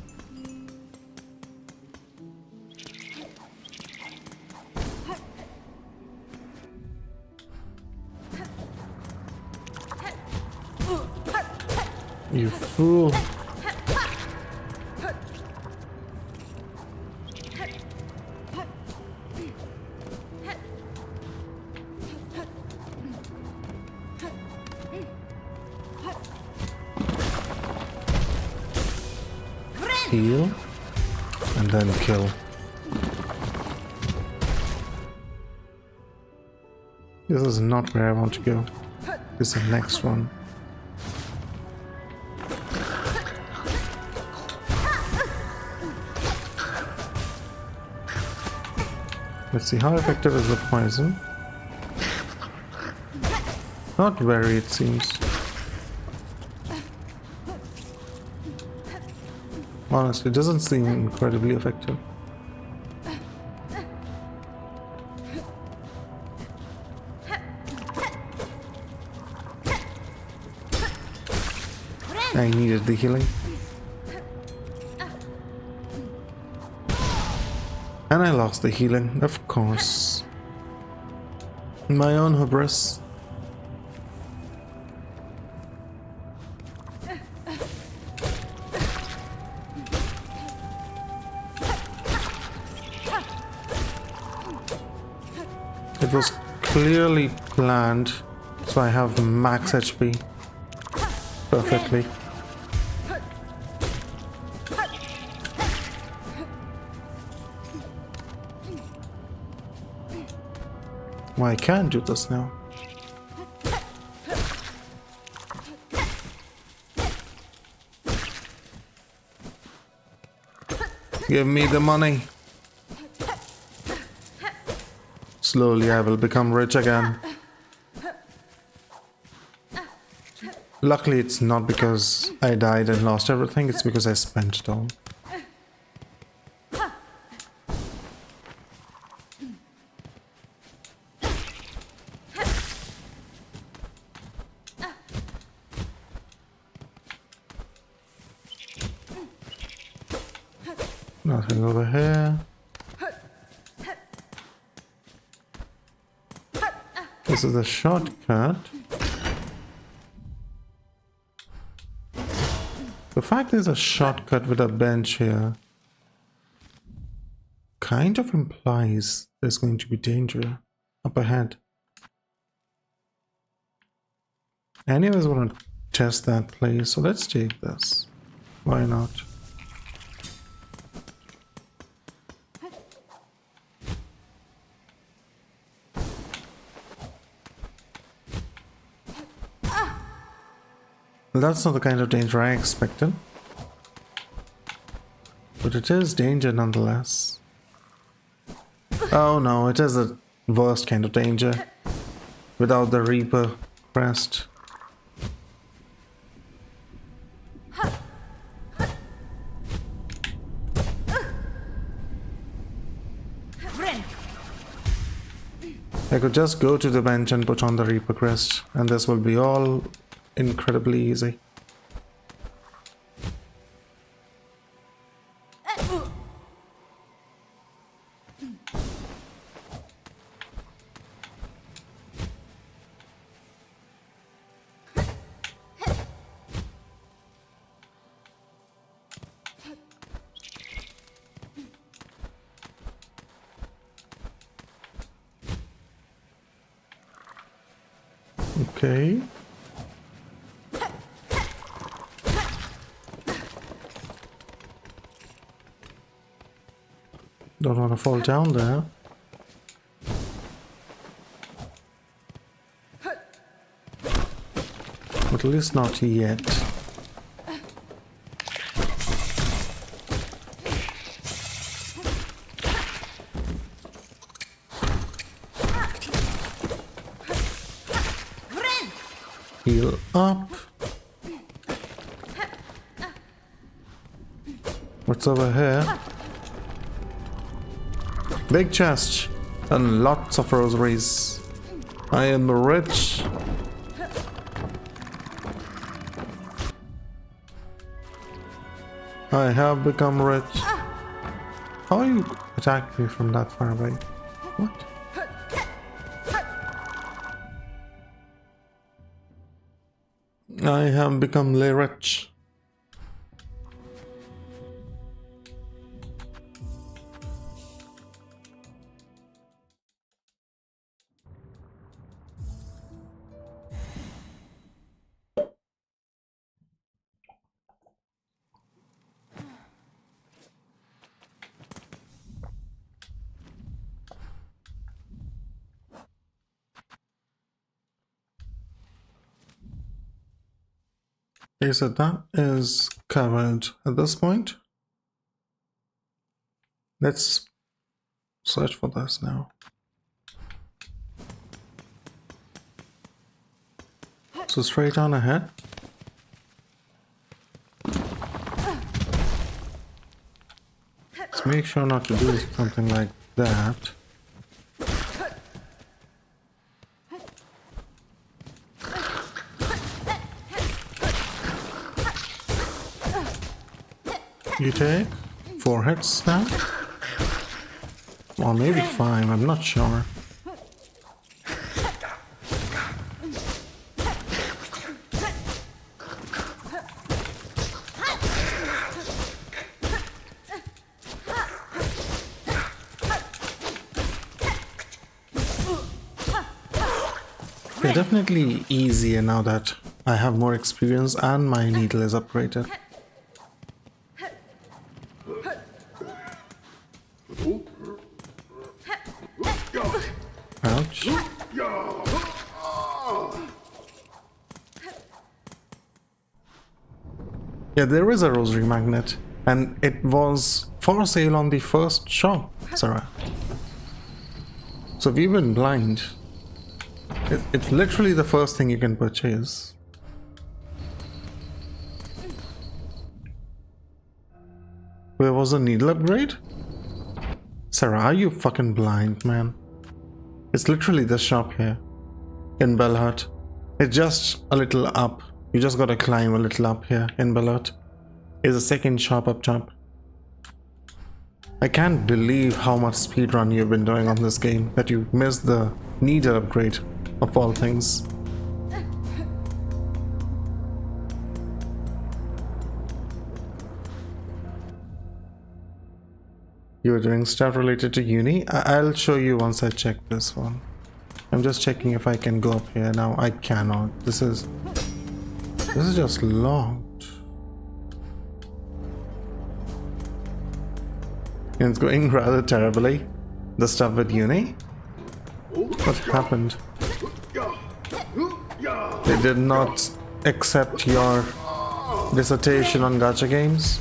You fool. Heal and then kill. This is not where I want to go. This is the next one. Let's see, how effective is the poison? Not very, it seems. Honestly, it doesn't seem incredibly effective. I needed the healing. And I lost the healing, of course. My own hubris. It was clearly planned, so I have max HP perfectly. Well, I can do this now. Give me the money. Slowly I will become rich again. Luckily it's not because I died and lost everything, it's because I spent it all. Nothing over here. This is a shortcut. The fact there's a shortcut with a bench here kind of implies there's going to be danger up ahead. Anyways, I want to test that place, so let's take this. Why not? That's not the kind of danger I expected. But it is danger nonetheless. Oh no, it is the worst kind of danger. Without the Reaper crest. I could just go to the bench and put on the Reaper crest, and this will be all incredibly easy. Okay. Don't want to fall down there. But at least not yet. Heal up. What's over here? Big chest and lots of rosaries. I am rich. I have become rich. How you attacked me from that far away? What? I have become rich. Okay, so that is covered at this point. Let's search for this now. So straight on ahead. Let's make sure not to do something like that. You take 4 hits now? Or maybe 5, I'm not sure. They're definitely easier now that I have more experience and my needle is upgraded. Ouch. Yeah, there is a rosary magnet, and it was for sale on the first shop, Sarah. So we've been blind. It's literally the first thing you can purchase. Where was the needle upgrade? Sarah, are you fucking blind, man? It's literally the shop here in Belhut. It's just a little up. You just gotta climb a little up here in Belhut. It's a second shop up top. I can't believe how much speedrun you've been doing on this game that you missed the needle upgrade of all things. You were doing stuff related to uni? I'll show you once I check this one. I'm just checking if I can go up here now. I cannot. This is just locked. And it's going rather terribly. The stuff with uni? What happened? They did not accept your dissertation on gacha games?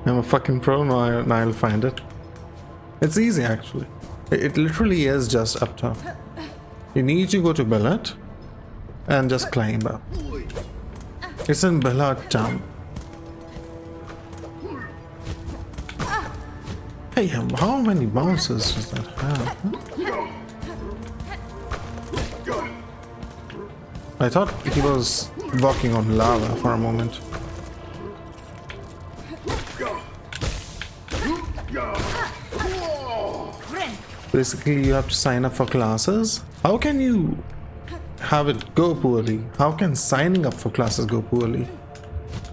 I'm a fucking pro, now I'll find it. It's easy actually. It literally is just up top. You need to go to Belhut and just climb up. It's in Belhut town. Hey, how many bounces does that have? I thought he was walking on lava for a moment. Basically, you have to sign up for classes. How can you have it go poorly? How can signing up for classes go poorly?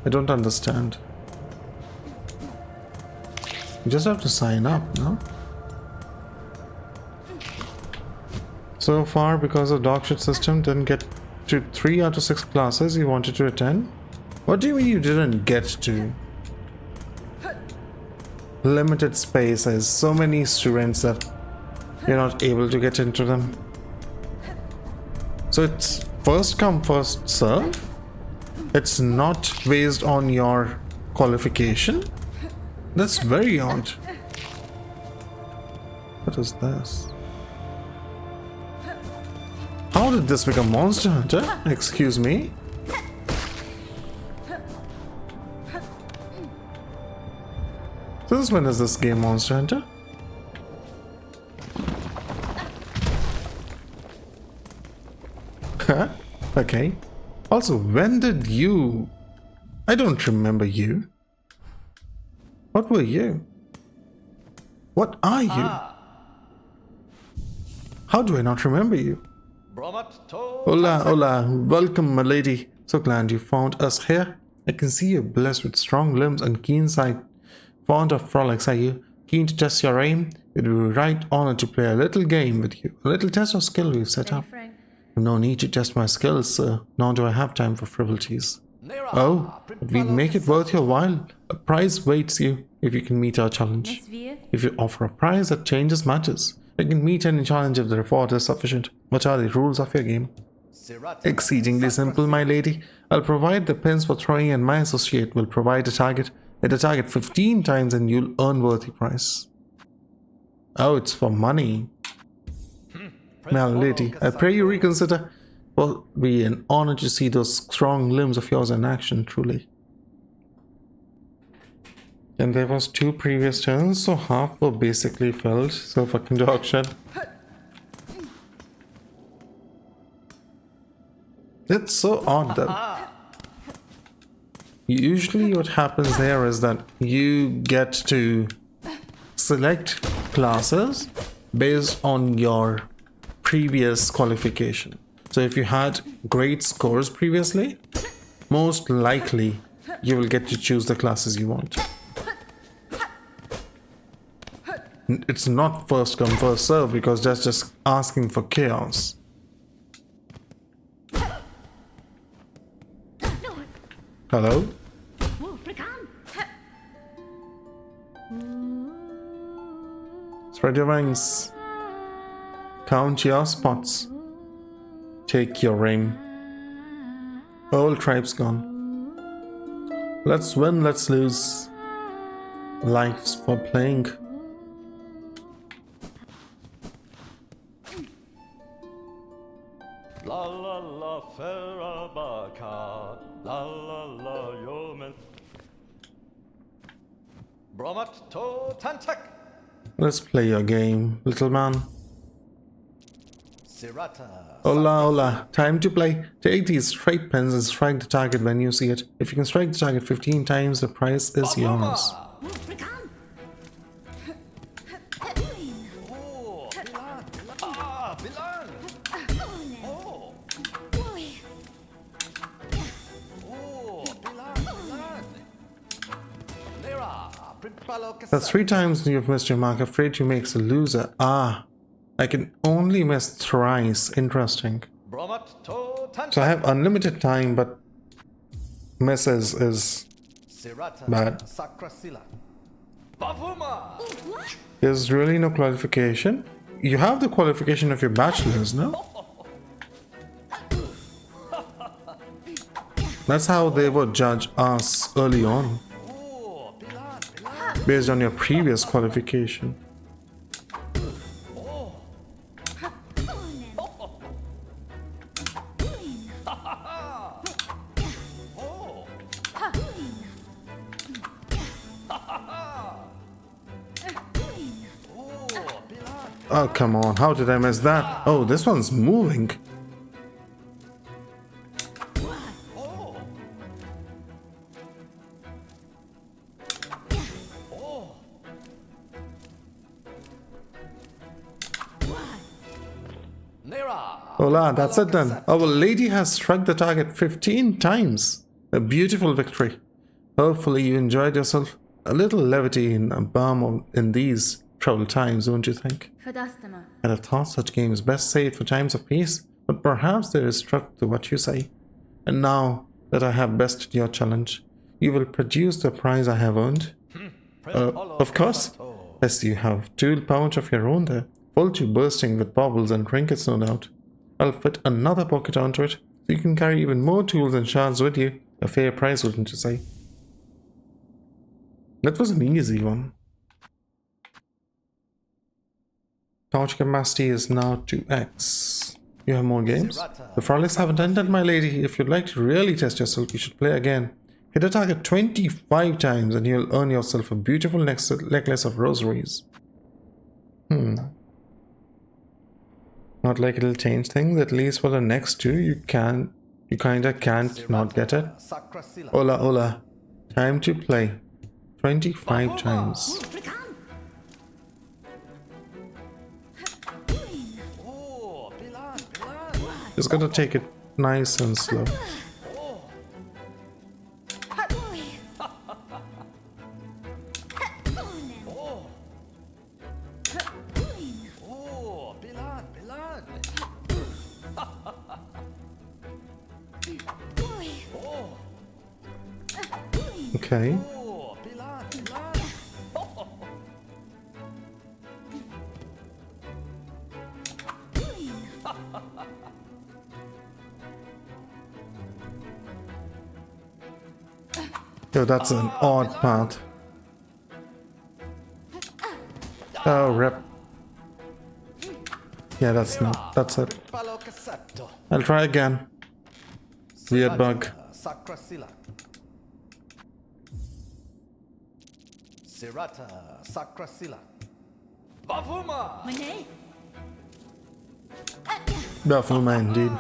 I don't understand. You just have to sign up, no? So far, because of dog shit system, didn't get to 3 out of 6 classes you wanted to attend? What do you mean you didn't get to? Limited spaces, so many students that you're not able to get into them. So it's first come, first serve? It's not based on your qualification? That's very odd. What is this? How did this become Monster Hunter? Excuse me? Since when is this game Monster Hunter? Huh? Okay. Also, when did you... I don't remember you. What were you? What are you? How do I not remember you? Hola, hola. Welcome, my lady. So glad you found us here. I can see you're blessed with strong limbs and keen sight. Fond of frolics, are you? Keen to test your aim? It would be right honor to play a little game with you. A little test of skill we've set up. No need to test my skills, sir. Nor do I have time for frivolities. Oh, but we'd make it worth your while. A prize waits you if you can meet our challenge. If you offer a prize that changes matters, you can meet any challenge if the reward is sufficient. What are the rules of your game? Exceedingly simple, my lady. I'll provide the pins for throwing and my associate will provide a target. Hit a target 15 times and you'll earn worthy prize. Oh, it's for money. My lady, I pray you reconsider. Will be an honor to see those strong limbs of yours in action, truly. And there was 2 previous turns, so half were basically filled. So fucking dog shit. It's so odd though. Usually what happens there is that you get to select classes based on your previous qualification. So if you had great scores previously, most likely you will get to choose the classes you want. It's not first come first serve because that's just asking for chaos. Hello? Spread your wings. Count your spots. Take your aim. Whole tribe's gone. Let's win, let's lose. Life's for playing. La la la ferabaka, la la la yomen. Bromat to tantak. Let's play your game, little man. Sirata. Hola, hola. Time to play. Take these straight pins and strike the target when you see it. If you can strike the target 15 times, the prize is yours. That's 3 times you've missed your mark. Afraid you makes a loser. Ah, I can only miss thrice. Interesting. So I have unlimited time, but misses is bad. There's really no qualification. You have the qualification of your bachelor's, no? That's how they would judge us early on, based on your previous qualification. Oh, come on. How did I miss that? Oh, this one's moving. Hola, that's it then. Our lady has struck the target 15 times. A beautiful victory. Hopefully you enjoyed yourself. A little levity in a balm in these troubled times, don't you think? I'd have thought such games best saved for times of peace, but perhaps there is truth to what you say. And now that I have bested your challenge, you will produce the prize I have earned? Of course. Yes, you have 2 pouch of your own there, full to bursting with baubles and trinkets, no doubt. I'll fit another pocket onto it, so you can carry even more tools and shards with you. A fair price, wouldn't you say? That was an easy one. Pouch capacity is now 2x. You have more games? The frolics haven't ended, my lady. If you'd like to really test yourself, you should play again. Hit a target 25 times and you'll earn yourself a beautiful necklace of rosaries. Not like it'll change things. At least for the next 2, you can You kinda can't not get it. Sakrasila. Hola, hola. Time to play. 25 times. Oh, Bilan, Bilan. Just gotta take it nice and slow. Oh, Bilan, Bilan. Okay. Oh, Bilan, Bilan. Yo, that's an odd path. Oh, rip. Yeah, that's it. Palo Cassetto. I'll try again. Weird bug. Sakrasila. Sirata, Sakrasila. Bavuma. Bafuma indeed.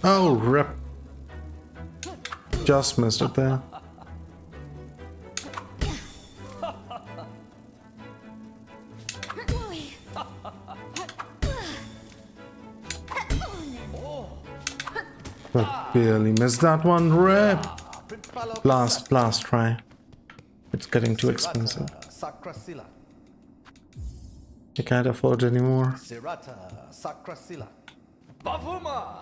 Oh, rip. Just missed it there. But barely missed that one. Rip. Last try. It's getting too expensive. Sakrasila. I can't afford it anymore. Sirata, Sakrasila. Bavuma.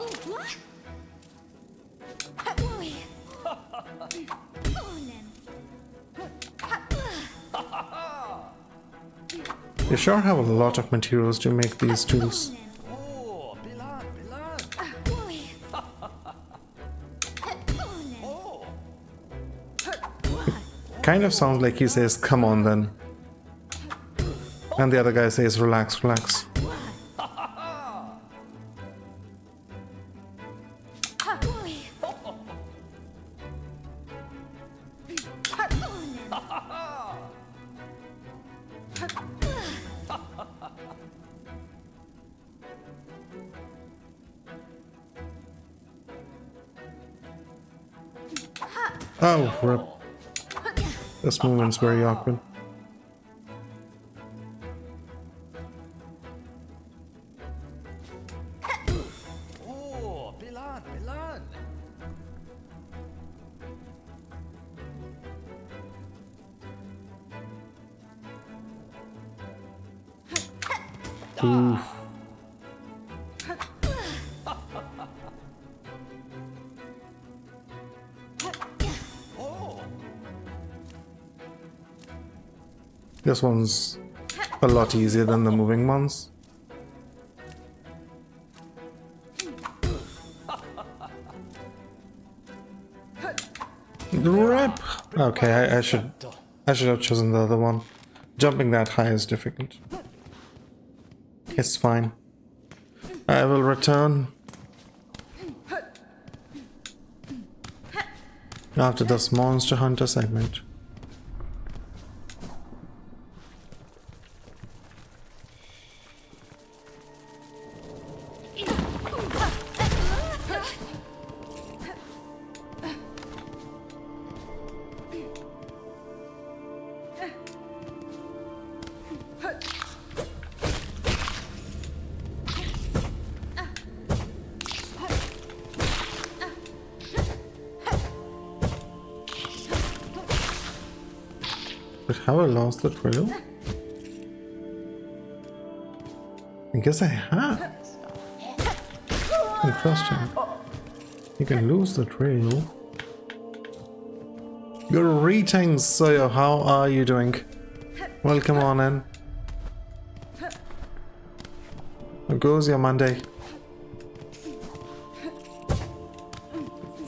You sure have a lot of materials to make these tools. Oh, Bilan, Bilan. Oh. Kind of sounds like he says, come on then. And the other guy says, relax, relax. Oh, rip. This movement's very awkward. Oh, Bilan, Bilan. Oof. This one's a lot easier than the moving ones. Rip! Okay, I should have chosen the other one. Jumping that high is difficult. It's fine. I will return after this Monster Hunter segment. But have I lost the trail? I guess I have. Interesting. You can lose the trail. Greetings, Soyo. How are you doing? Welcome on in. How goes your Monday?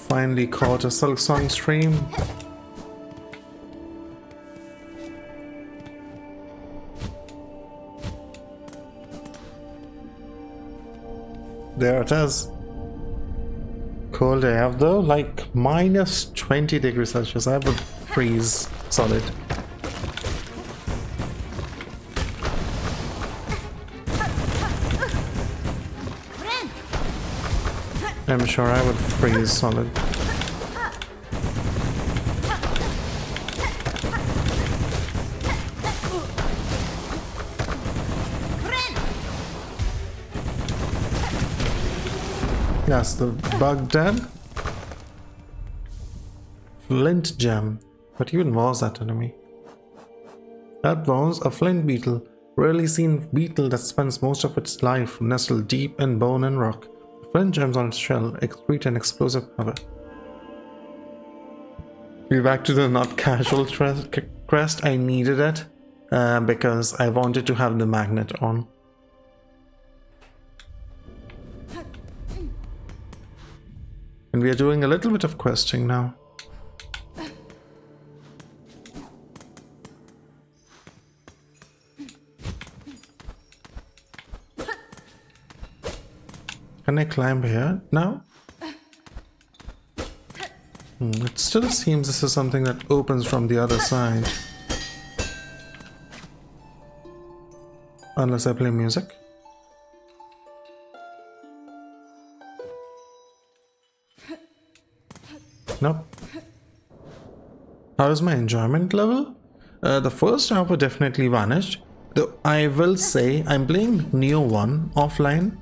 Finally caught a Silksong stream. There it is. cold AF though, like minus 20 degrees Celsius. I would freeze solid. I'm sure I would freeze solid. Yes, the bug dead. Flint gem. What even was that enemy? That was a flint beetle. Rarely seen beetle that spends most of its life nestled deep in bone and rock. The flint gems on its shell excrete an explosive power. We're back to the not casual crest. I needed it because I wanted to have the magnet on. And we are doing a little bit of questing now. Can I climb here now? It still seems this is something that opens from the other side. Unless I play music. Nope. How is my enjoyment level? The first hour definitely vanished. Though I will say I'm playing Neo 1 offline.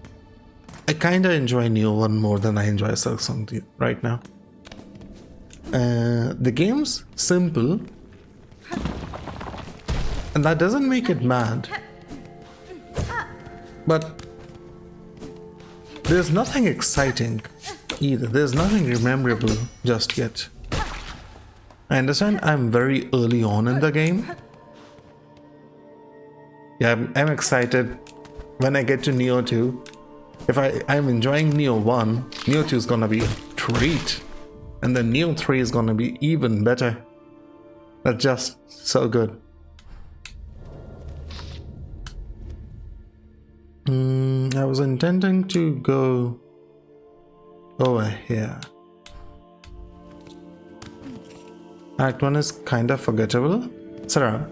I kinda enjoy Neo 1 more than I enjoy Silksong right now. The game's simple. And that doesn't make it mad. But there's nothing exciting either. There's nothing memorable just yet. I understand I'm very early on in the game. Yeah, I'm excited when I get to Neo 2. If I'm enjoying Neo 1, Neo 2 is gonna be a treat. And then Neo 3 is gonna be even better. That's just so good. I was intending to go over here. Act 1 is kind of forgettable. Sarah,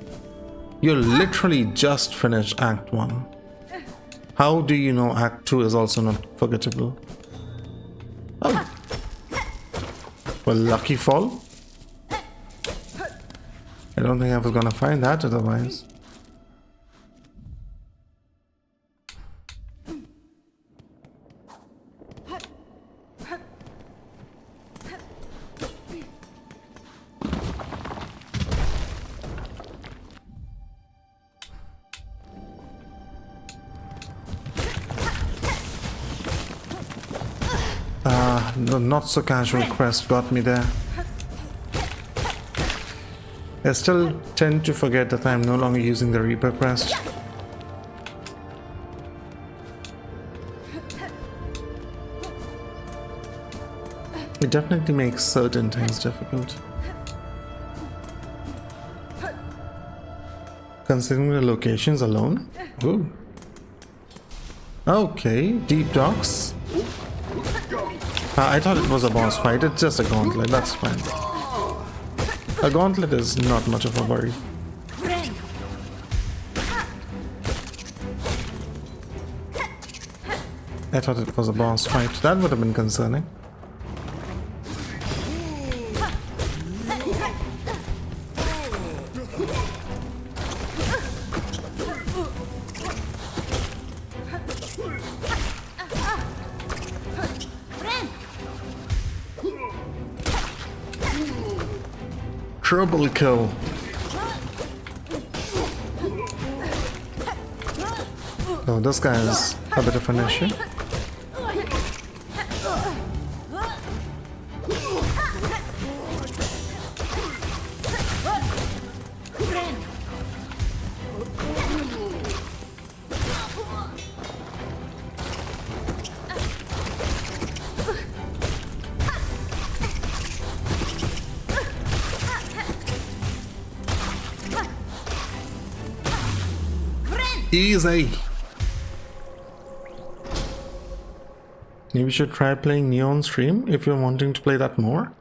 you literally just finished Act 1. How do you know Act 2 is also not forgettable? Oh. Well, lucky fall. I don't think I was gonna find that otherwise. The not so casual quest got me there. I still tend to forget that I'm no longer using the Reaper quest. It definitely makes certain things difficult. Considering the locations alone? Ooh. Okay, deep docks. I thought it was a boss fight. It's just a gauntlet. That's fine. A gauntlet is not much of a worry. I thought it was a boss fight. That would have been concerning. Triple kill. Oh, this guy is a bit of an issue. Easy. Maybe you should try playing Neo on stream if you're wanting to play that more.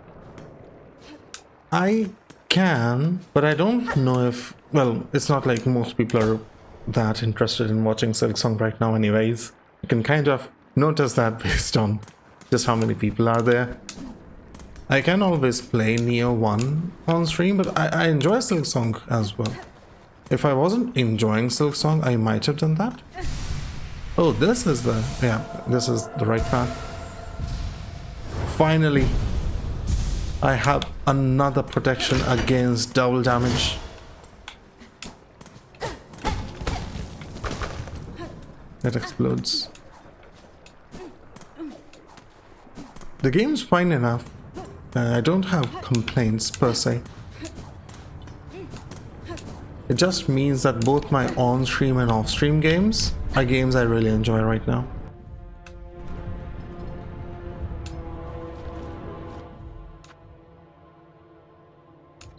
I can, but I don't know if... Well, it's not like most people are that interested in watching Silksong right now anyways. You can kind of notice that based on just how many people are there. I can always play Neo 1 on stream, but I enjoy Silksong as well. If I wasn't enjoying Silksong, I might have done that. Oh, this is the... Yeah, this is the right path. Finally, I have another protection against double damage. It explodes. The game's fine enough. I don't have complaints per se. It just means that both my on-stream and off-stream games are games I really enjoy right now.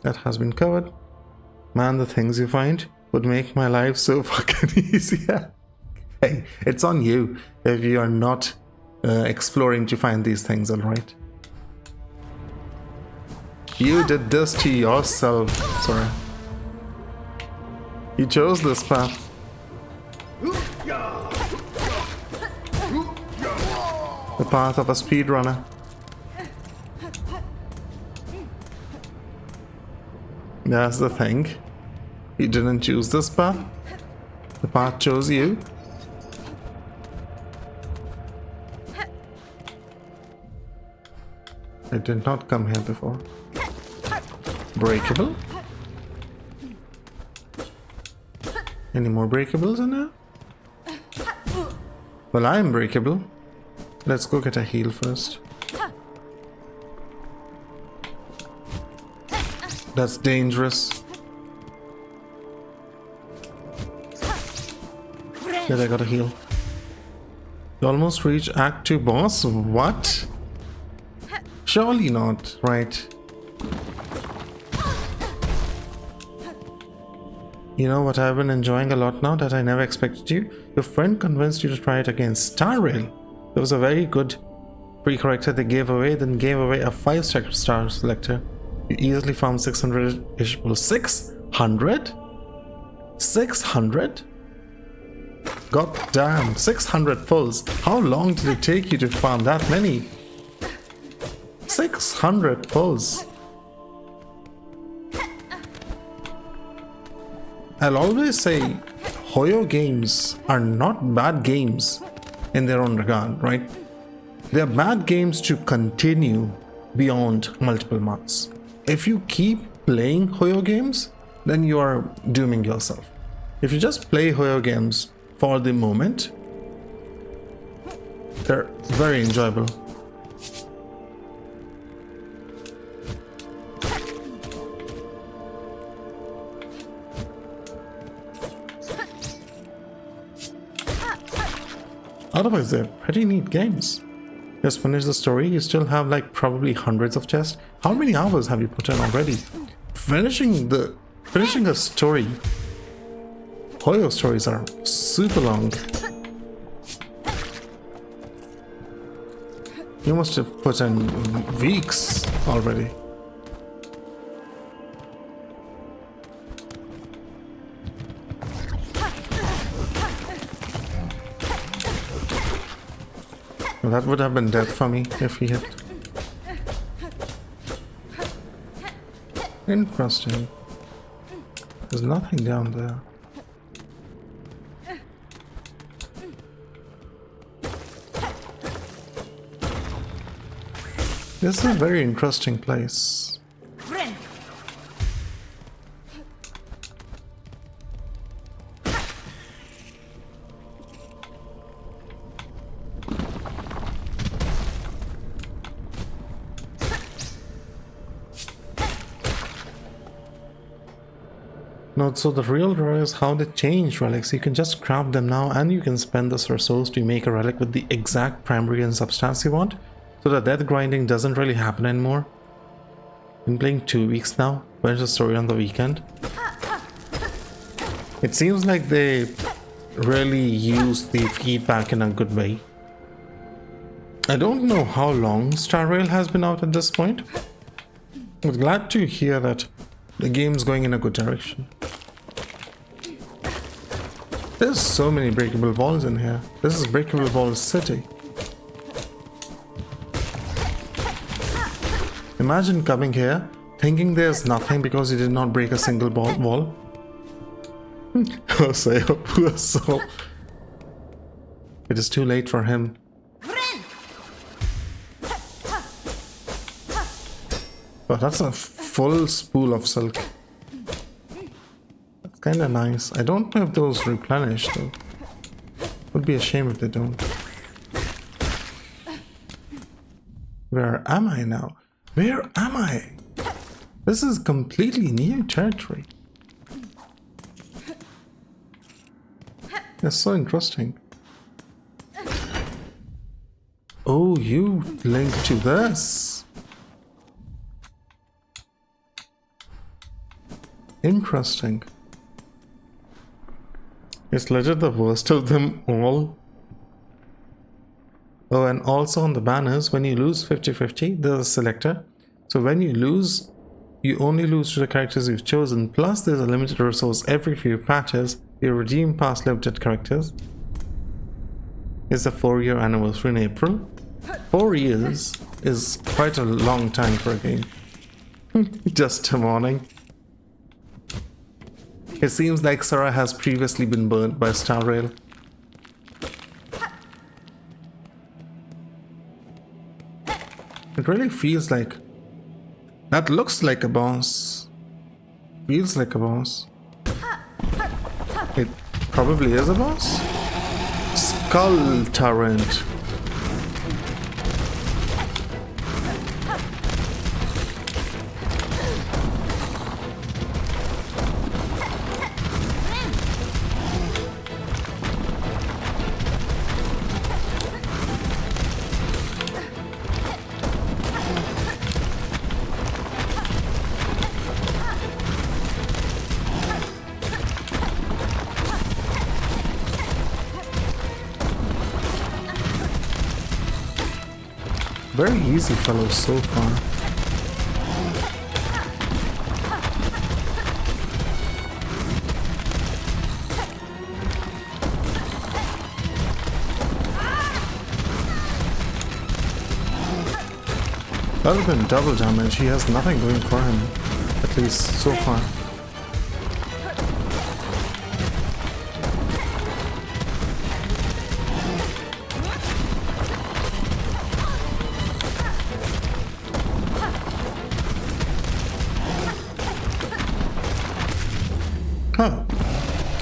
That has been covered. Man, the things you find would make my life so fucking easier. Hey, it's on you if you are not exploring to find these things, alright? You did this to yourself. Sorry. You chose this path. The path of a speedrunner. That's the thing. You didn't choose this path. The path chose you. I did not come here before. Breakable? Any more breakables in there? Well, I am breakable. Let's go get a heal first. That's dangerous. Good, I got a heal. You almost reach Act 2 boss? What? Surely not, right? You know what I've been enjoying a lot now that I never expected you? Your friend convinced you to try it against Star Rail. There was a very good pre-corrector they gave away, then gave away a 5-star selector. You easily found 600-ish. Well, 600? 600? God damn, 600 pulls. How long did it take you to farm that many? 600 pulls. I'll always say Hoyo games are not bad games in their own regard, right? They're bad games to continue beyond multiple months. If you keep playing Hoyo games, then you are dooming yourself. If you just play Hoyo games for the moment, they're very enjoyable. Otherwise, they're pretty neat games. Just finish the story, you still have like probably hundreds of chests. How many hours have you put in already? Finishing a story. Hoyo stories are super long. You must have put in weeks already. Well, that would have been death for me if he hit. Interesting. There's nothing down there. This is a very interesting place. No, so the real draw is how they change relics. You can just craft them now and you can spend this resource to make a relic with the exact primary and substance you want. So the death grinding doesn't really happen anymore. Been playing 2 weeks now. Finished the story on the weekend. It seems like they really use the feedback in a good way. I don't know how long Star Rail has been out at this point. I'm glad to hear that the game's going in a good direction. There's so many breakable walls in here. This is Breakable Walls City. Imagine coming here, thinking there's nothing because you did not break a single wall. Poor soul. It is too late for him. But that's a full spool of silk. That's kinda nice. I don't know if those replenish though. Would be a shame if they don't. Where am I now? Where am I? This is completely new territory. That's so interesting. Oh, you link to this. Interesting. It's legit the worst of them all. Oh, and also on the banners, when you lose 50-50, there's a selector. So when you lose, you only lose to the characters you've chosen. Plus, there's a limited resource every few patches. You redeem past limited characters. It's a 4-year anniversary in April. 4 years is quite a long time for a game. Just a morning. It seems like Sarah has previously been burnt by Star Rail. It really feels like... That looks like a boss. Feels like a boss. It probably is a boss? Skull Torrent. Very easy fellows so far. Other than double damage, he has nothing going for him, at least so far. Huh.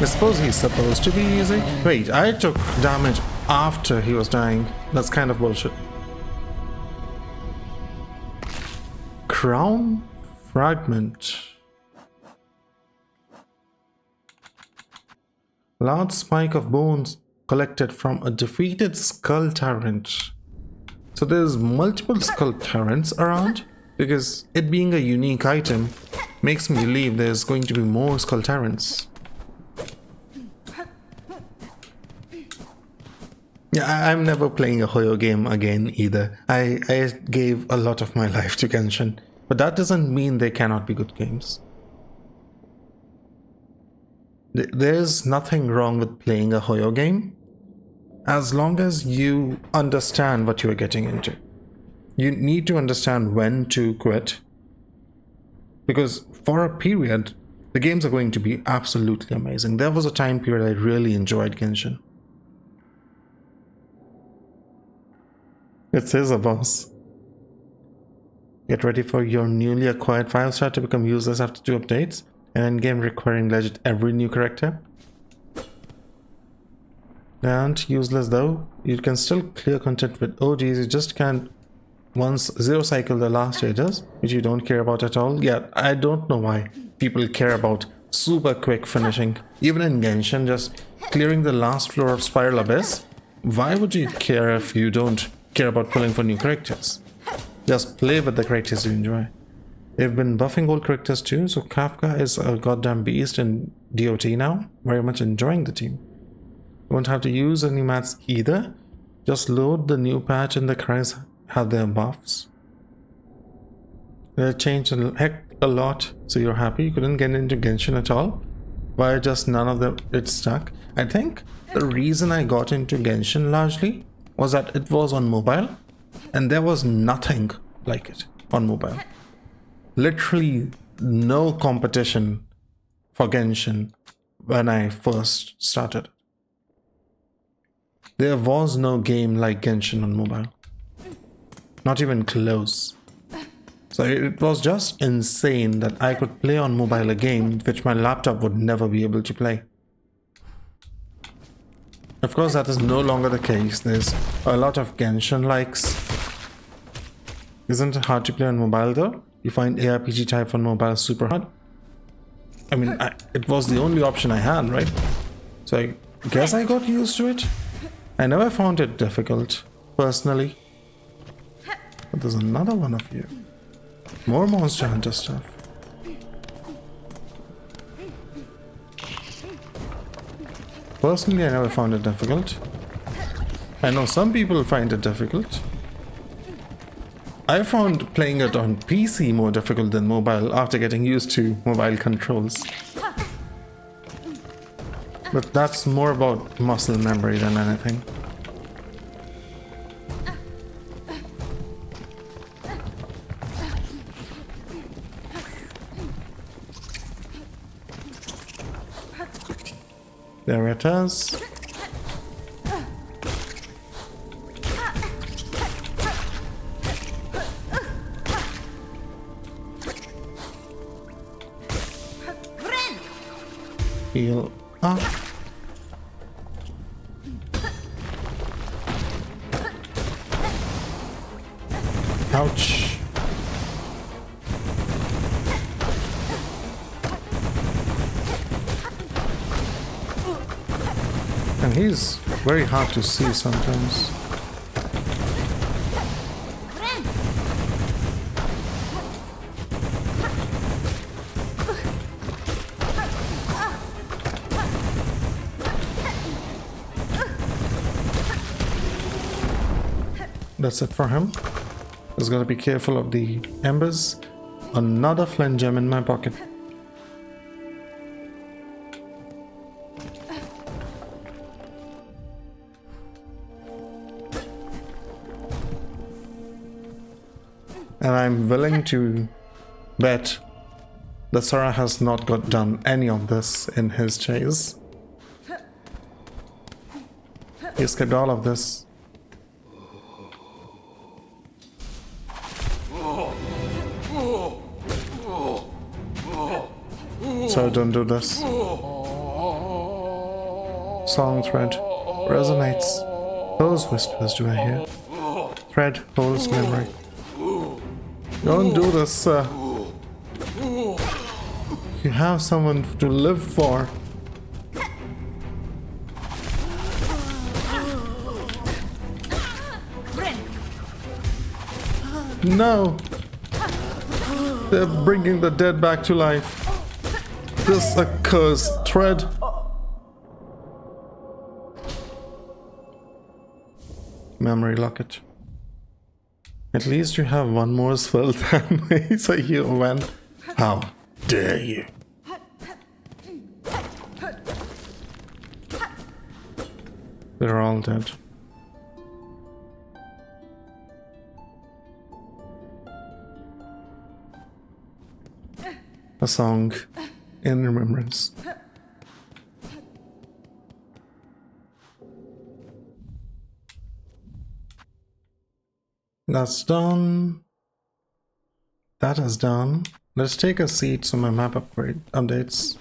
I suppose he's supposed to be easy. Wait, I took damage after he was dying. That's kind of bullshit. Crown Fragment. Large spike of bones collected from a defeated Skull Tyrant. So there's multiple Skull Tyrants around, because it being a unique item makes me believe there's going to be more Skull Tyrants. Yeah, I'm never playing a Hoyo game again either. I gave a lot of my life to Genshin, but that doesn't mean they cannot be good games. There's nothing wrong with playing a Hoyo game, as long as you understand what you're getting into. You need to understand when to quit, because for a period, the games are going to be absolutely amazing. There was a time period I really enjoyed Genshin. It says a boss. Get ready for your newly acquired 5-star to become useless after 2 updates. An endgame requiring legit every new character. They aren't useless though. You can still clear content with OGs. You just can't once zero cycle the last stages, which you don't care about at all. Yeah, I don't know why people care about super quick finishing. Even in Genshin, just clearing the last floor of Spiral Abyss. Why would you care if you don't care about pulling for new characters? Just play with the characters you enjoy. They've been buffing old characters too, so Kafka is a goddamn beast in DOT now. Very much enjoying the team. You won't have to use any mats either. Just load the new patch and the cries have their buffs. They changed a heck a lot, so you're happy you couldn't get into Genshin at all? Why just none of them it stuck? I think the reason I got into Genshin largely was that it was on mobile and there was nothing like it on mobile. Literally no competition for Genshin when I first started. There was no game like Genshin on mobile. Not even close. So it was just insane that I could play on mobile a game which my laptop would never be able to play. Of course, that is no longer the case. There's a lot of Genshin likes. Isn't it hard to play on mobile though? You find ARPG type on mobile super hard? I mean, it was the only option I had, right? So I guess I got used to it. I never found it difficult, personally. But there's another one of you. More Monster Hunter stuff. Personally, I never found it difficult. I know some people find it difficult. I found playing it on PC more difficult than mobile after getting used to mobile controls. But that's more about muscle memory than anything. There it is. Heal up. Ouch. And he's very hard to see sometimes. That's it for him. Just gotta be careful of the embers. Another flint gem in my pocket. And I'm willing to bet that Sarah has not got done any of this in his chase. He skipped all of this. So don't do this. Song thread resonates. Those whispers do I hear. Thread holds memory. Don't do this, sir. You have someone to live for. No! They're bringing the dead back to life. This accursed thread. Memory locket. At least you have one more spell than me, so you went. How dare you? They're all dead. A song in remembrance. That's done. That is done. Let's take a seat so my map upgrade updates.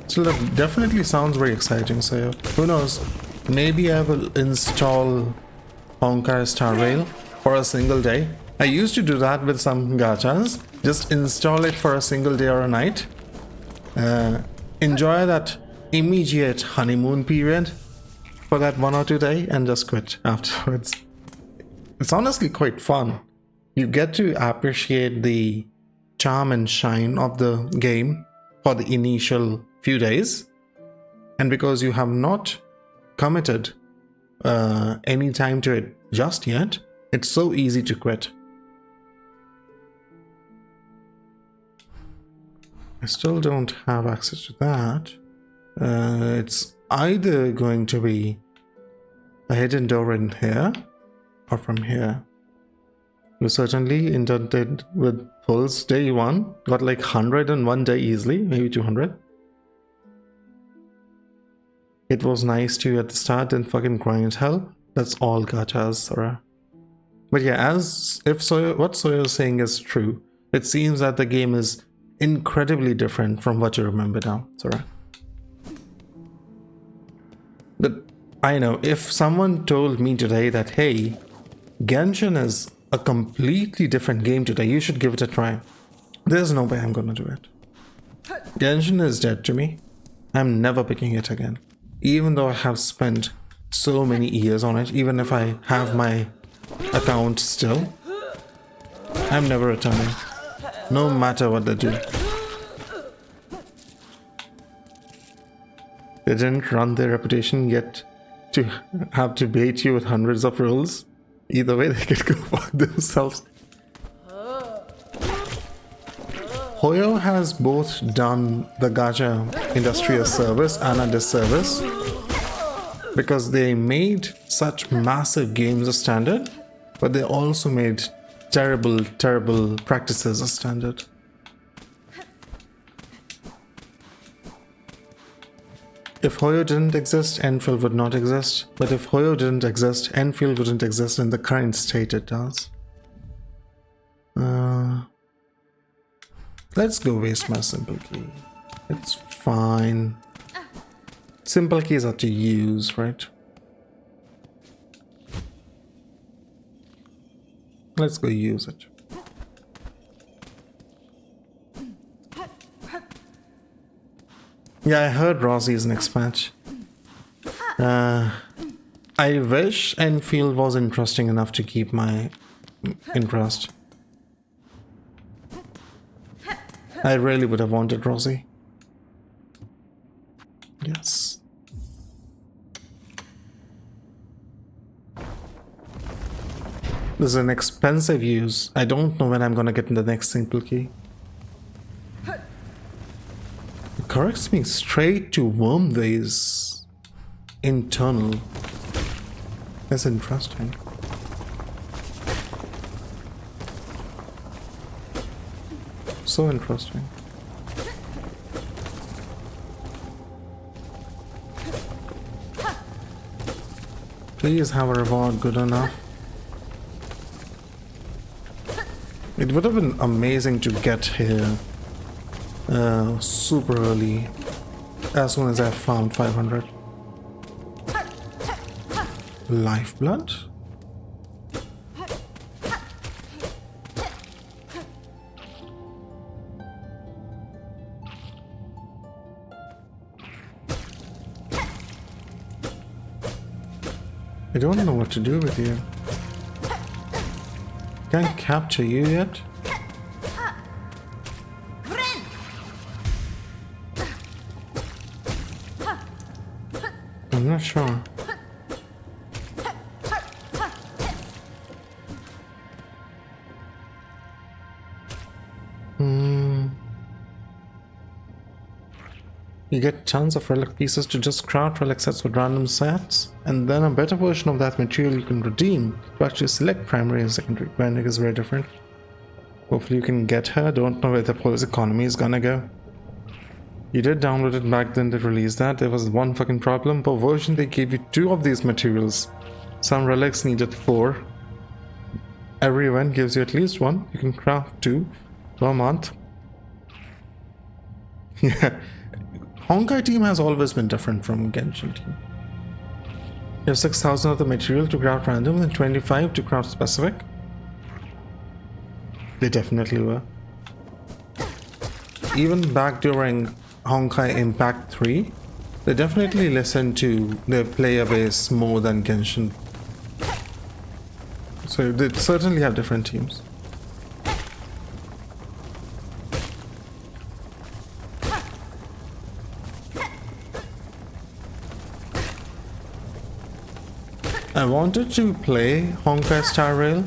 So that definitely sounds very exciting, so who knows, maybe I will install Honkai Star Rail for a single day. I used to do that with some gachas, just install it for a single day or a night, enjoy that immediate honeymoon period for that 1 or 2 days and just quit afterwards. It's honestly quite fun. You get to appreciate the charm and shine of the game for the initial few days, and because you have not committed any time to it just yet, it's so easy to quit. I still don't have access to that. It's either going to be a hidden door in here or from here. You certainly indented with pulse day 1, got like 100 in one day easily, maybe 200. It was nice to you at the start and fucking grind hell. That's all gachas, Sora. But yeah, as if what Sawyer is saying is true, it seems that the game is incredibly different from what you remember now, Sora. But I know, if someone told me today that, hey, Genshin is a completely different game today, you should give it a try, there's no way I'm gonna do it. Genshin is dead to me. I'm never picking it again. Even though I have spent so many years on it, even if I have my account still, I'm never returning. No matter what they do. They didn't run their reputation yet to have to bait you with hundreds of rules. Either way, they could go fuck themselves. Hoyo has both done the gacha industry a service and a disservice because they made such massive games a standard, but they also made terrible, terrible practices a standard. If Hoyo didn't exist, Enfield would not exist. But if Hoyo didn't exist, Enfield wouldn't exist in the current state it does. Let's go waste my simple key. It's fine. Simple keys are to use, right? Let's go use it. Yeah, I heard Rossie's next match. I wish Enfield was interesting enough to keep my interest. I really would have wanted Rossie. Yes. This is an expensive use. I don't know when I'm gonna get in the next simple key. It corrects me straight to Wormway's internal. That's interesting. So interesting. Please have a reward good enough. It would have been amazing to get here super early, as soon as I found 500. Lifeblood? I don't know what to do with you. Can't capture you yet? I'm not sure. You get tons of relic pieces to just craft relic sets with random sets, and then a better version of that material you can redeem to actually select primary and secondary. Grinding is very different. Hopefully you can get her. Don't know where the police economy is gonna go. You did download it back then to release that. There was one fucking problem. Per version they gave you 2 of these materials. Some relics needed 4. Every event gives you at least 1. You can craft 2 per month. Yeah. Honkai team has always been different from Genshin team. You have 6,000 of the material to craft random and 25 to craft specific. They definitely were. Even back during Honkai Impact 3, they definitely listened to their player base more than Genshin. So they certainly have different teams. I wanted to play Honkai Star Rail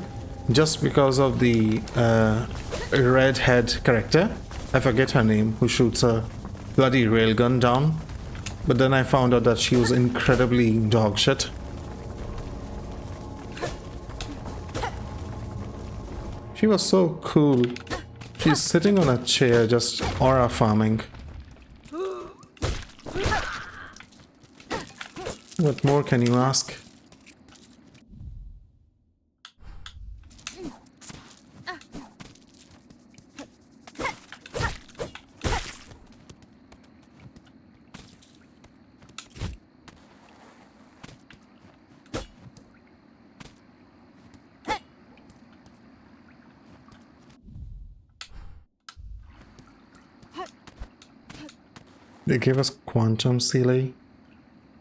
just because of the redhead character. I forget her name, who shoots a bloody railgun down. But then I found out that she was incredibly dogshit. She was so cool. She's sitting on a chair just aura farming. What more can you ask? They gave us quantum Sealy.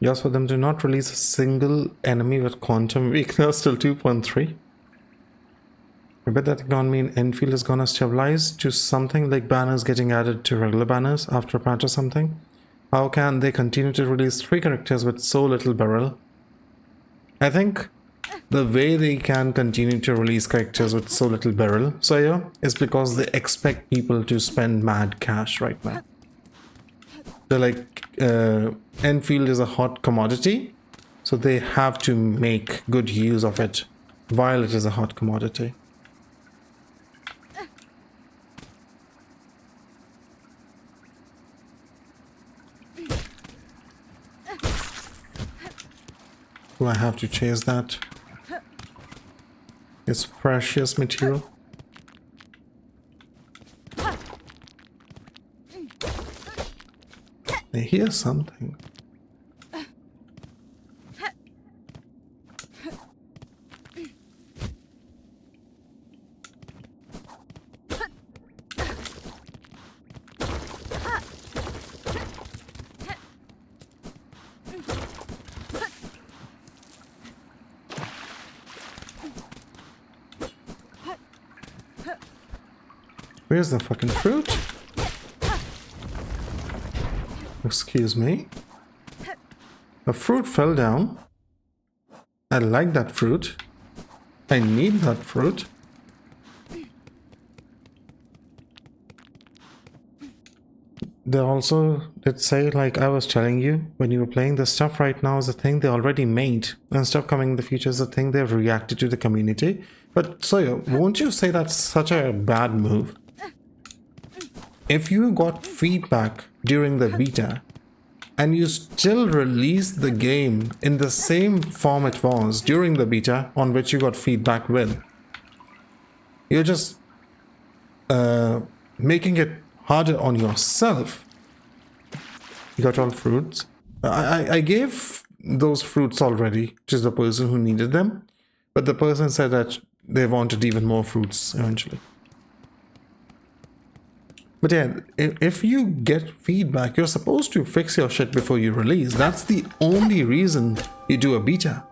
Just for them to not release a single enemy with quantum weakness till 2.3. I bet that economy in Enfield is gonna stabilize to something like banners getting added to regular banners after a patch or something. How can they continue to release 3 characters with so little barrel? I think the way they can continue to release characters with so little barrel, Sawyer, is because they expect people to spend mad cash right now. They're like, Enfield is a hot commodity, so they have to make good use of it while it is a hot commodity. Do I have to chase that? It's precious material. I hear something. Where's the fucking fruit? Excuse me. A fruit fell down. I like that fruit. I need that fruit. They also did say, like I was telling you, when you were playing, the stuff right now is a thing they already made, and stuff coming in the future is a thing they've reacted to the community. But Sawyer, won't you say that's such a bad move? If you got feedback during the beta and you still released the game in the same form it was during the beta on which you got feedback with, you're just making it harder on yourself. You got all fruits. I gave those fruits already to the person who needed them, but the person said that they wanted even more fruits eventually. But yeah, if you get feedback, you're supposed to fix your shit before you release. That's the only reason you do a beta.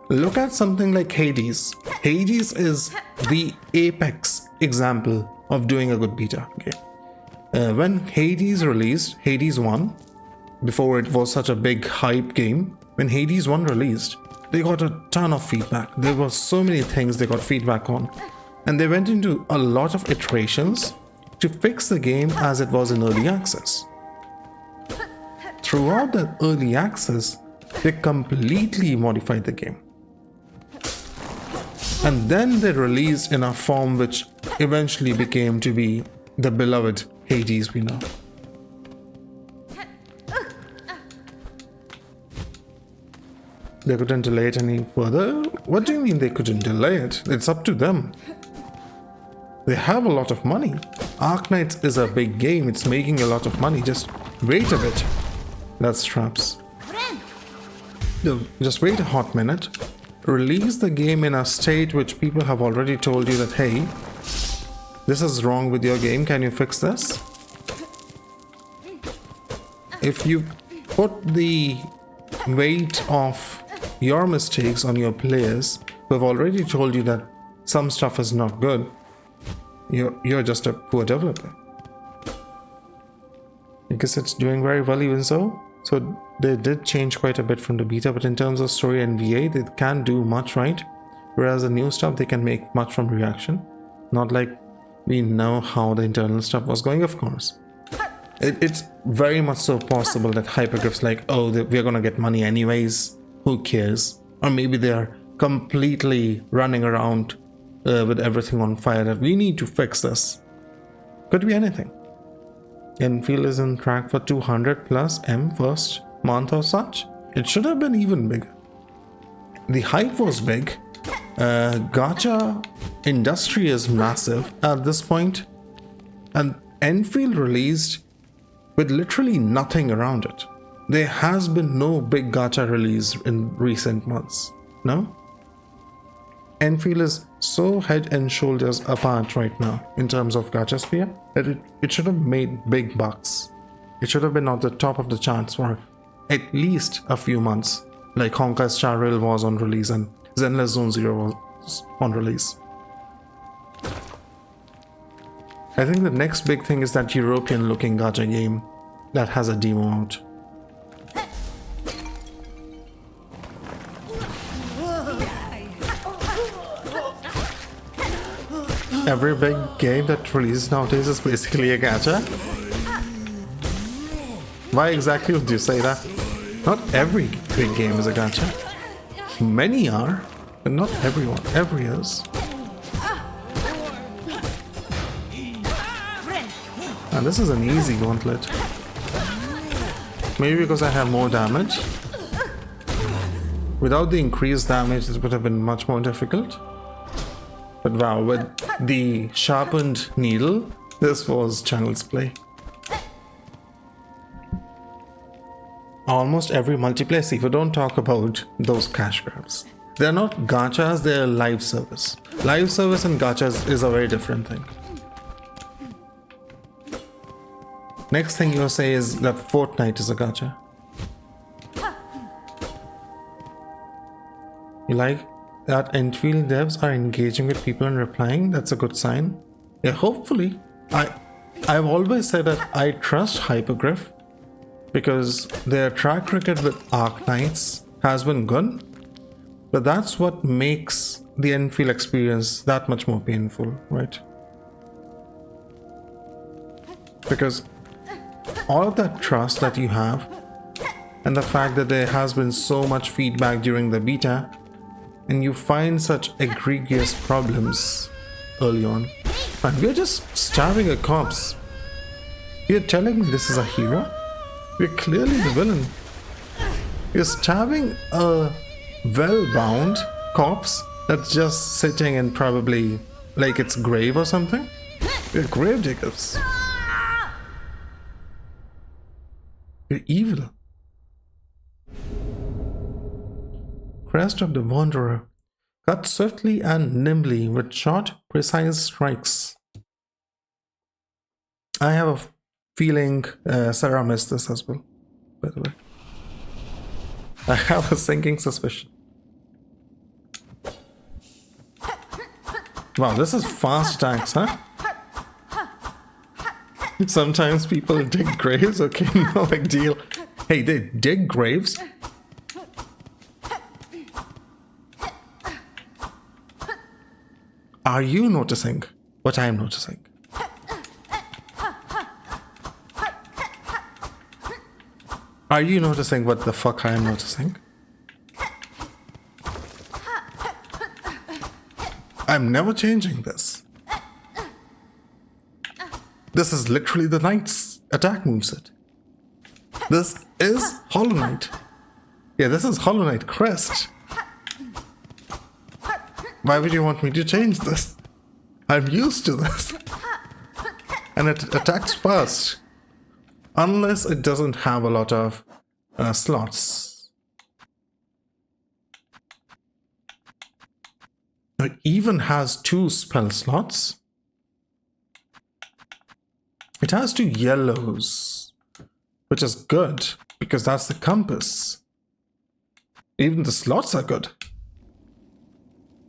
Look at something like Hades. Hades is the apex example of doing a good beta. Okay. When Hades released, Hades 1, before it was such a big hype game, when Hades 1 released, they got a ton of feedback. There were so many things they got feedback on. And they went into a lot of iterations to fix the game as it was in early access. Throughout that early access, they completely modified the game. And then they released in a form which eventually became to be the beloved Hades we know. They couldn't delay it any further? What do you mean they couldn't delay it? It's up to them. They have a lot of money. Arknights is a big game. It's making a lot of money. Just wait a bit. That's traps. No, just wait a hot minute. Release the game in a state which people have already told you that, hey, this is wrong with your game. Can you fix this? If you put the weight of your mistakes on your players who have already told you that some stuff is not good, you're just a poor developer. I guess it's doing very well even so. So they did change quite a bit from the beta, but in terms of story and VA, they can't do much right. Whereas the new stuff, they can make much from reaction. Not like we know how the internal stuff was going, of course. It's very much so possible that Hypergriff's like, oh, we're gonna get money anyways, who cares? Or maybe they're completely running around with everything on fire that we need to fix this. Could be anything. Enfield is on track for 200 plus M first month or such. It should have been even bigger. The hype was big. Gacha industry is massive at this point. And Enfield released with literally nothing around it. There has been no big gacha release in recent months. No? Enfield is so head and shoulders apart right now in terms of gacha sphere that it should have made big bucks. It should have been at the top of the charts for at least a few months, like Honkai Star Rail was on release and Zenless Zone Zero was on release. I think the next big thing is that European looking gacha game that has a demo out. Every big game that releases nowadays is basically a gacha. Why exactly would you say that? Not every big game is a gacha. Many are, but not everyone. Every is. And this is an easy gauntlet. Maybe because I have more damage. Without the increased damage, it would have been much more difficult. But wow, with the sharpened needle, this was child's play. Almost every multiplayer seeker, don't talk about those cash grabs. They're not gachas, they're live service. Live service and gachas is a very different thing. Next thing you'll say is that Fortnite is a gacha. You like that Enfield devs are engaging with people and replying? That's a good sign. Yeah, hopefully. I've always said that I trust Hypergriff because their track record with Arknights has been good, but that's what makes the Enfield experience that much more painful, right? Because all of that trust that you have and the fact that there has been so much feedback during the beta and you find such egregious problems early on, and we're just starving a corpse. You're telling me this is a hero? We're clearly the villain. You're starving a well-bound corpse that's just sitting in probably like its grave or something. We're grave diggers. You're evil. Crest of the Wanderer. Cut swiftly and nimbly with short, precise strikes. I have a feeling Sarah missed this as well, by the way. I have a sinking suspicion. Wow, this is fast attacks, huh? Sometimes people dig graves, okay, no big deal. Hey, they dig graves? Are you noticing what I'm noticing? Are you noticing what the fuck I'm noticing? I'm never changing this. This is literally the Knight's attack moveset. This is Hollow Knight. Yeah, this is Hollow Knight Crest. Why would you want me to change this? I'm used to this. And it attacks fast. Unless it doesn't have a lot of slots. It even has 2 spell slots. It has 2 yellows, which is good because that's the compass. Even the slots are good.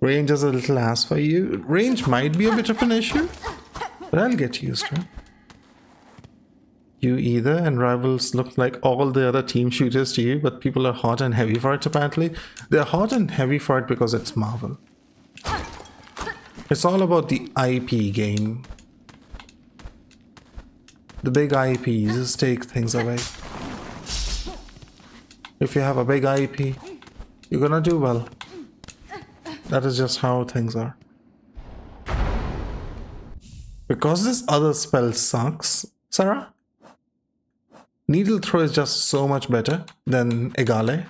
Range is a little ass for you. Range might be a bit of an issue, but I'll get used to it. you either, and Rivals look like all the other team shooters to you, but people are hot and heavy for it apparently. They're hot and heavy for it because it's Marvel. It's all about the IP game. The big IPs just take things away. If you have a big IP, you're gonna do well. That is just how things are. Because this other spell sucks, Sarah, Needle Throw is just so much better than Egale.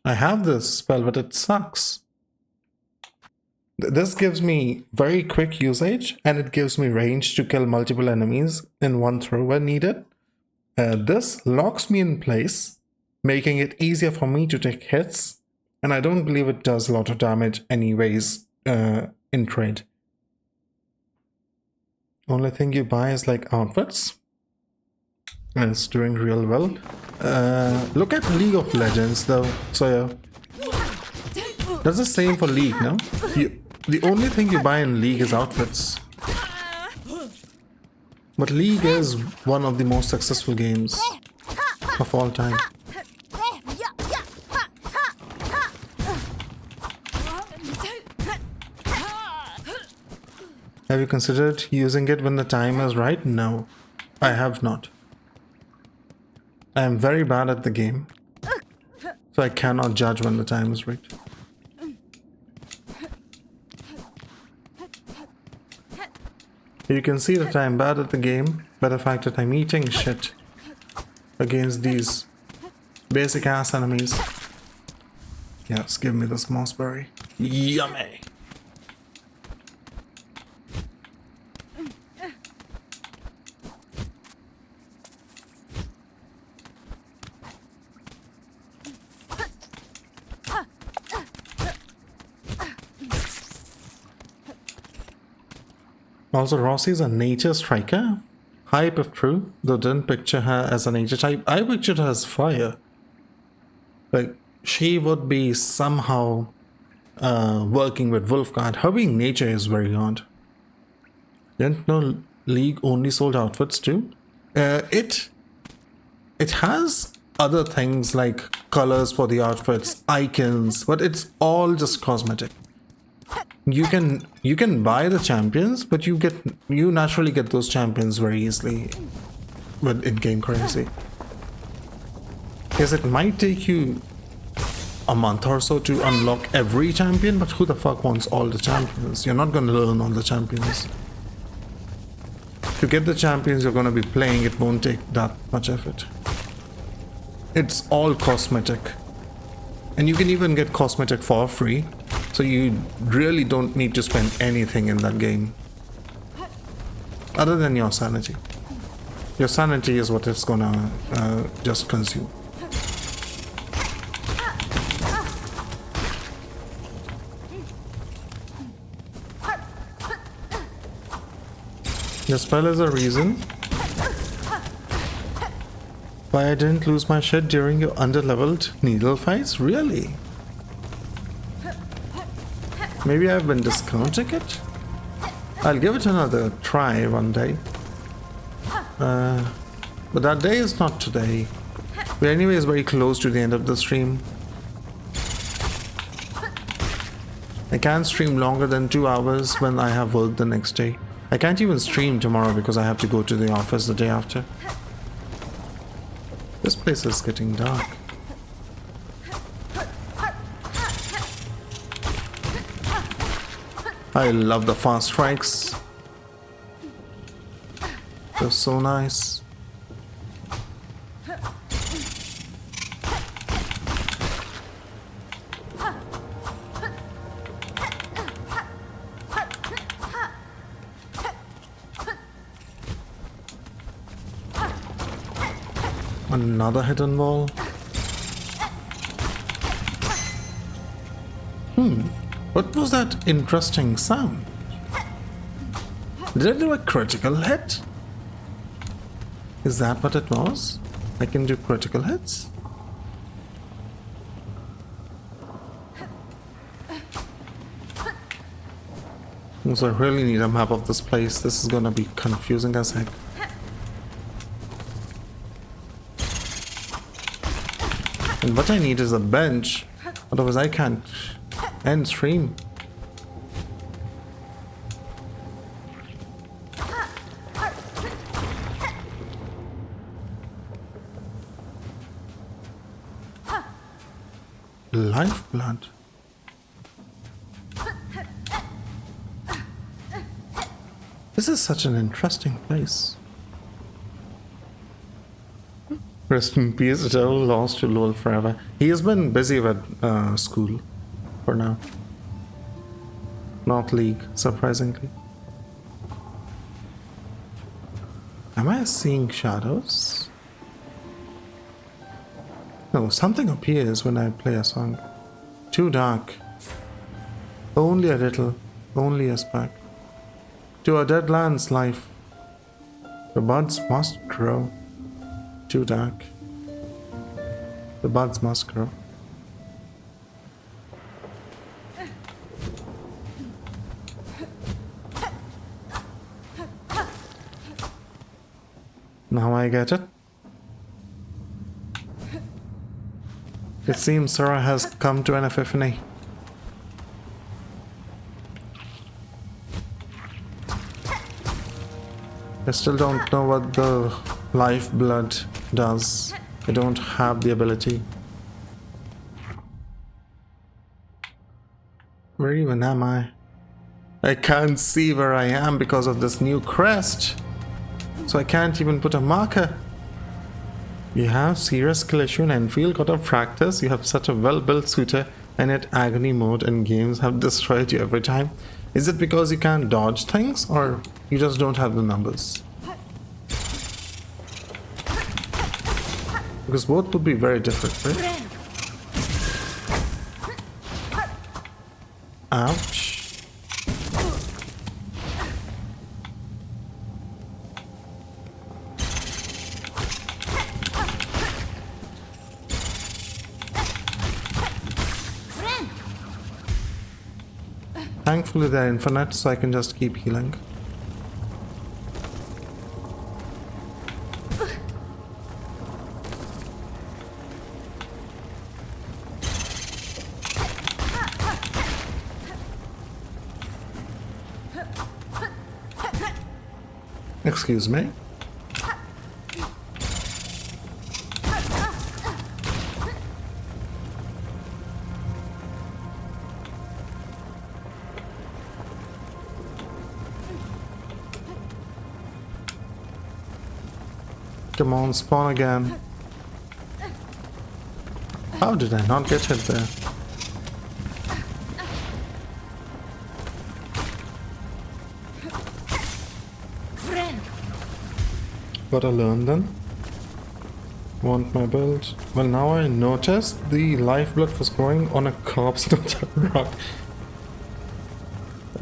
I have this spell, but it sucks. This gives me very quick usage, and it gives me range to kill multiple enemies in one throw when needed. This locks me in place, making it easier for me to take hits, and I don't believe it does a lot of damage anyways in trade. Only thing you buy is like outfits. And it's doing real well. Look at League of Legends though, so yeah. That's the same for League, no? The only thing you buy in League is outfits. But League is one of the most successful games of all time. Have you considered using it when the time is right? No, I have not. I am very bad at the game, so I cannot judge when the time is right. You can see that I am bad at the game by the fact that I'm eating shit against these basic ass enemies. Yes, give me this mossberry. Yummy! Also, Rossi is a nature striker. Hype if true, though didn't picture her as a nature type. I pictured her as fire. Like, she would be somehow working with Wolfguard. Her being nature is very odd. Didn't know League only sold outfits too. It has other things like colors for the outfits, icons, but it's all just cosmetic. You can buy the champions, but you naturally get those champions very easily with in-game currency. Yes, it might take you a month or so to unlock every champion, but who the fuck wants all the champions? You're not gonna learn all the champions. To get the champions you're gonna be playing, it won't take that much effort. It's all cosmetic. And you can even get cosmetic for free. So you really don't need to spend anything in that game. Other than your sanity. Your sanity is what it's gonna just consume. The spell is a reason why I didn't lose my shit during your underleveled needle fights? Really? Maybe I've been discounting it? I'll give it another try one day. But that day is not today. We're anyways very close to the end of the stream. I can't stream longer than 2 hours when I have work the next day. I can't even stream tomorrow because I have to go to the office the day after. This place is getting dark. I love the fast strikes. They're so nice. Another hidden wall. What was that interesting sound? Did I do a critical hit? Is that what it was? I can do critical hits? So I really need a map of this place. This is gonna be confusing as heck. what I need is a bench. Otherwise I can't end stream. Lifeblood. This is such an interesting place. Rest in peace, Joe lost to LOL forever. He has been busy with school for now. Not League, surprisingly. Am I seeing shadows? No, something appears when I play a song. Too dark. Only a little, only a spark. To a dead land's life, the buds must grow. Too dark. The buds must grow. Now I get it. It seems Sarah has come to an epiphany. I still don't know what the lifeblood does. I don't have the ability. Where even am I? I can't see where I am because of this new crest. So I can't even put a marker. You have serious skill issue in Enfield, got a practice. You have such a well-built suitor, and yet agony mode and games have destroyed you every time. Is it because you can't dodge things, or you just don't have the numbers? Because both would be very different, right? Ouch. Thankfully they're infinite, so I can just keep healing. Excuse me. Come on, spawn again. How did I not get hit there? Gotta learn then. Want my build? Well, now I noticed the lifeblood was growing on a corpse, not a rock.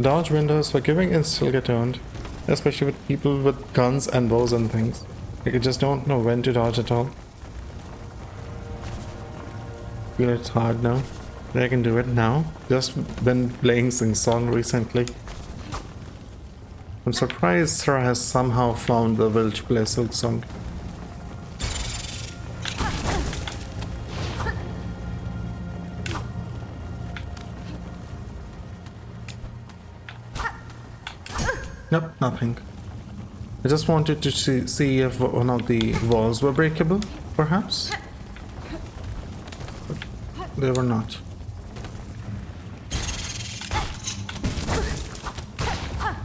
Dodge windows for giving and still get earned. Especially with people with guns and bows and things. Like, I just don't know when to dodge at all. Feel it's hard now. I can do it now. Just been playing Silksong recently. I'm surprised Sarah has somehow found the will to play Silksong. Nope, nothing. I just wanted to see if one of the walls were breakable, perhaps. But they were not.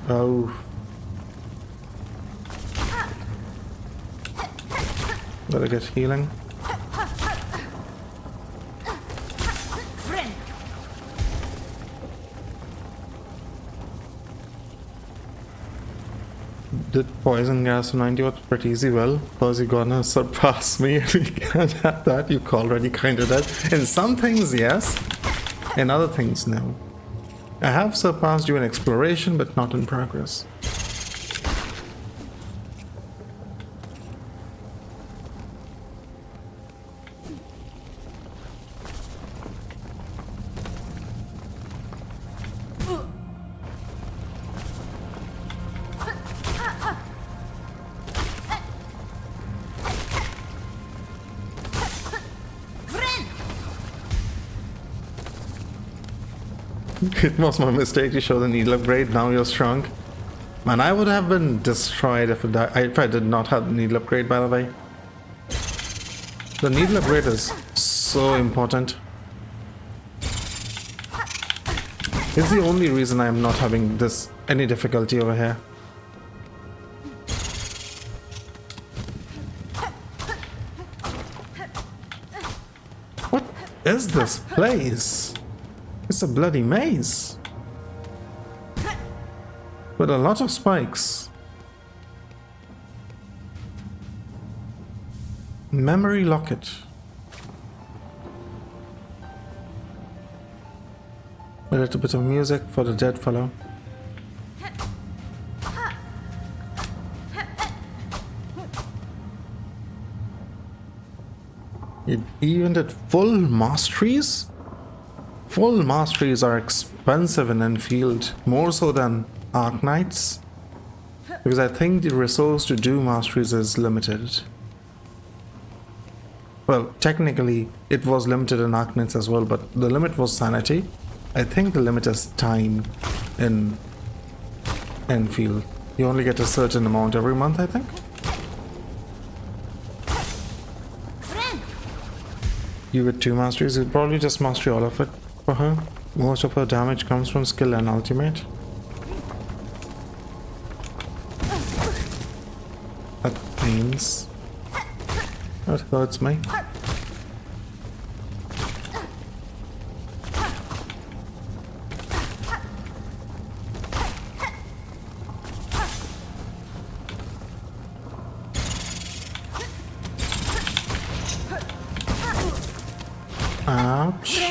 Oh. Better get healing. Did poison gas 90 watts pretty easy. Well, because you're gonna surpass me if you can't have that. You already kinda did. In some things, yes. In other things, no. I have surpassed you in exploration, but not in progress. It was my mistake to show the needle upgrade. Now you're strong. Man, I would have been destroyed if I did not have the needle upgrade, by the way. The needle upgrade is so important. It's the only reason I'm not having any difficulty over here. What is this place? It's a bloody maze. With a lot of spikes. Memory locket. A little bit of music for the dead fellow. It even did full masteries? Full masteries are expensive in Enfield, more so than Arknights, because I think the resource to do masteries is limited. Well, technically it was limited in Arknights as well, but the limit was sanity. I think the limit is time in Enfield. You only get a certain amount every month, I think. You get 2 masteries, you'll probably just master all of it for her. Most of her damage comes from skill and ultimate. That pains. That hurts me. Ouch.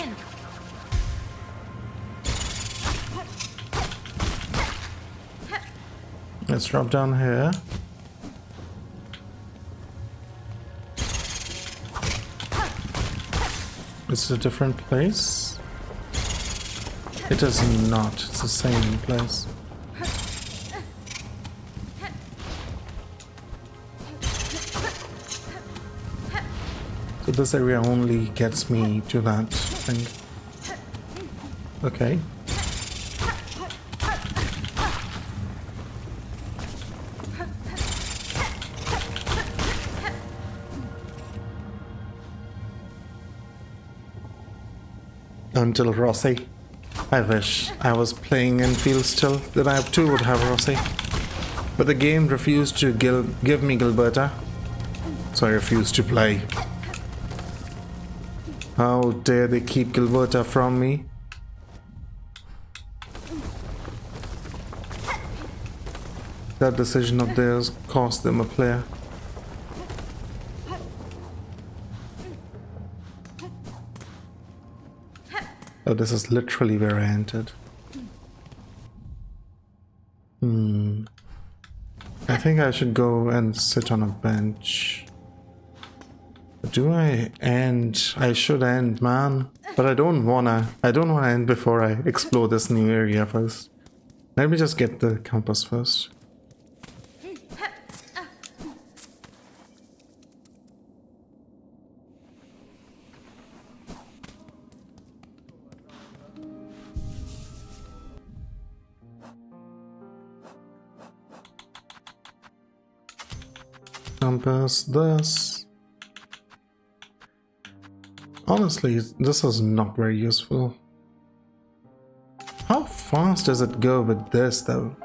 Let's drop down here. Is it a different place? It is not. It's the same place. So this area only gets me to that thing. Okay. Until Rossi. I wish I was playing Enfield still, then I too would have Rossi. But the game refused to give me Gilberta, so I refused to play. How dare they keep Gilberta from me? That decision of theirs cost them a player. Oh, this is literally where I entered. I think I should go and sit on a bench. Do I end? I should end, man. But I don't wanna end before I explore this new area first. Let me just get the compass first. Compass this. Honestly, this is not very useful. How fast does it go with this though?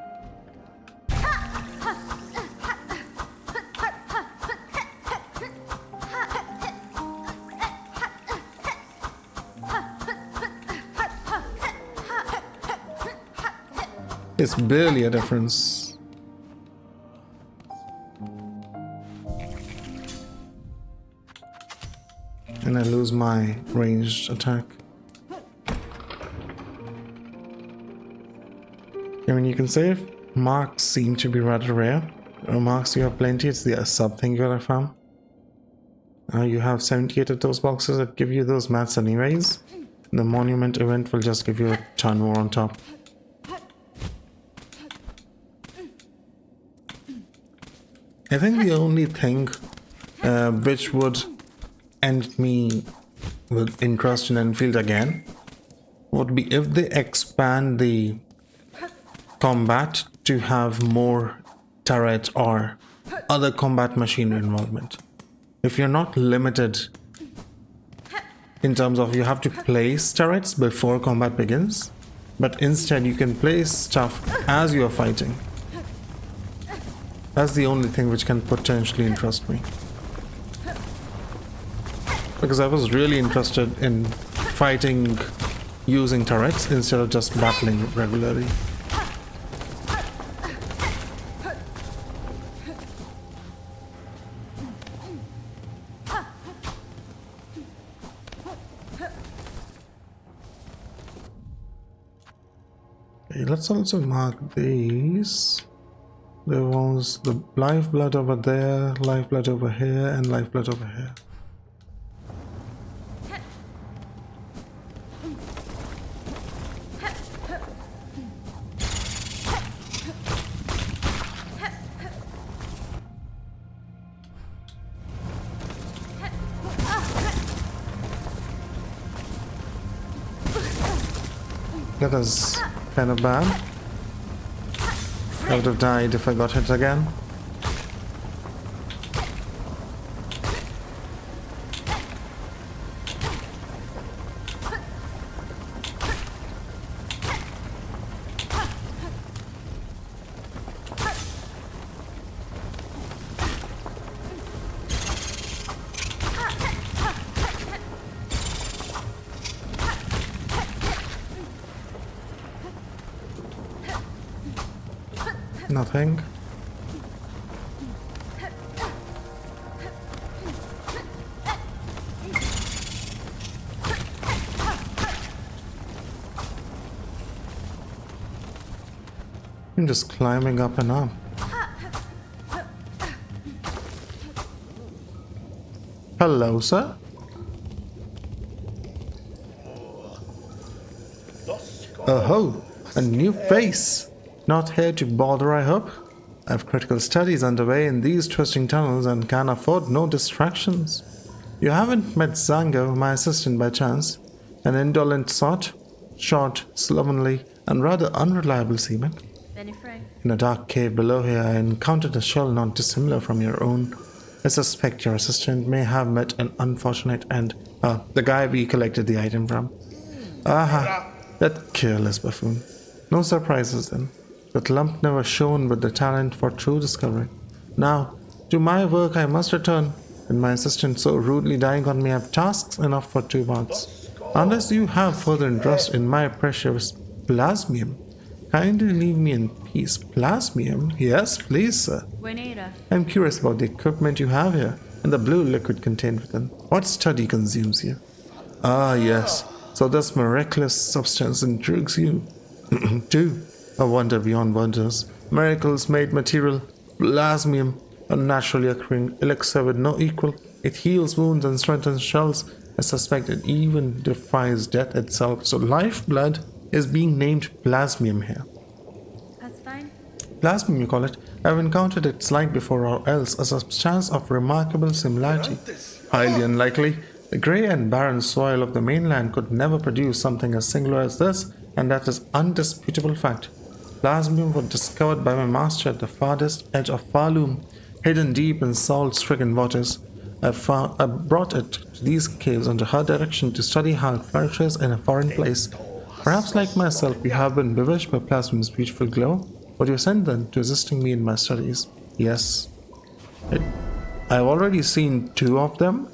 It's barely a difference. And I lose my ranged attack. I mean, you can say marks seem to be rather rare. Marks you have plenty, it's the sub thing you gotta farm. You have 78 of those boxes that give you those mats anyways. The monument event will just give you a ton more on top. I think the only thing which would end me with interest in Enfield again would be if they expand the combat to have more turret or other combat machinery involvement. If you're not limited in terms of you have to place turrets before combat begins, but instead you can place stuff as you are fighting. That's the only thing which can potentially interest me. Because I was really interested in fighting using turrets instead of just battling regularly. Okay, let's also mark these. There was the lifeblood over there, lifeblood over here, and lifeblood over here. That is kind of bad. I would have died if I got hit again. Nothing. I'm just climbing up and up. Hello, sir. Oh, a new face. Not here to bother, I hope. I have critical studies underway in these twisting tunnels and can afford no distractions. You haven't met Zango, my assistant, by chance? An indolent sort, short, slovenly, and rather unreliable seaman. In a dark cave below here, I encountered a shell not dissimilar from your own. I suspect your assistant may have met an unfortunate end. The guy we collected the item from. Aha, that careless buffoon. No surprises then. That lump never shone with the talent for true discovery. Now, to my work I must return, and my assistant so rudely dying on me I have tasks enough for 2 months. Unless you have further interest in my precious plasmium, kindly leave me in peace. Plasmium? Yes, please, sir. I'm curious about the equipment you have here, and the blue liquid contained within. What study consumes you? Ah, yes. So this miraculous substance intrigues you, too. A wonder beyond wonders. Miracles made material. Plasmium, a naturally occurring elixir with no equal. It heals wounds and strengthens shells. I suspect it even defies death itself. So lifeblood is being named plasmium here. That's fine. Plasmium, you call it. I've encountered its like before or else. A substance of remarkable similarity. Highly unlikely. The grey and barren soil of the mainland could never produce something as singular as this, and that is undisputable fact. Plasmium was discovered by my master at the farthest edge of Falum, hidden deep in salt-stricken waters. I brought it to these caves under her direction to study how it flourishes in a foreign place. Perhaps like myself, you have been bewitched by Plasmium's beautiful glow. Would you send then to assisting me in my studies? Yes. I've already seen 2 of them.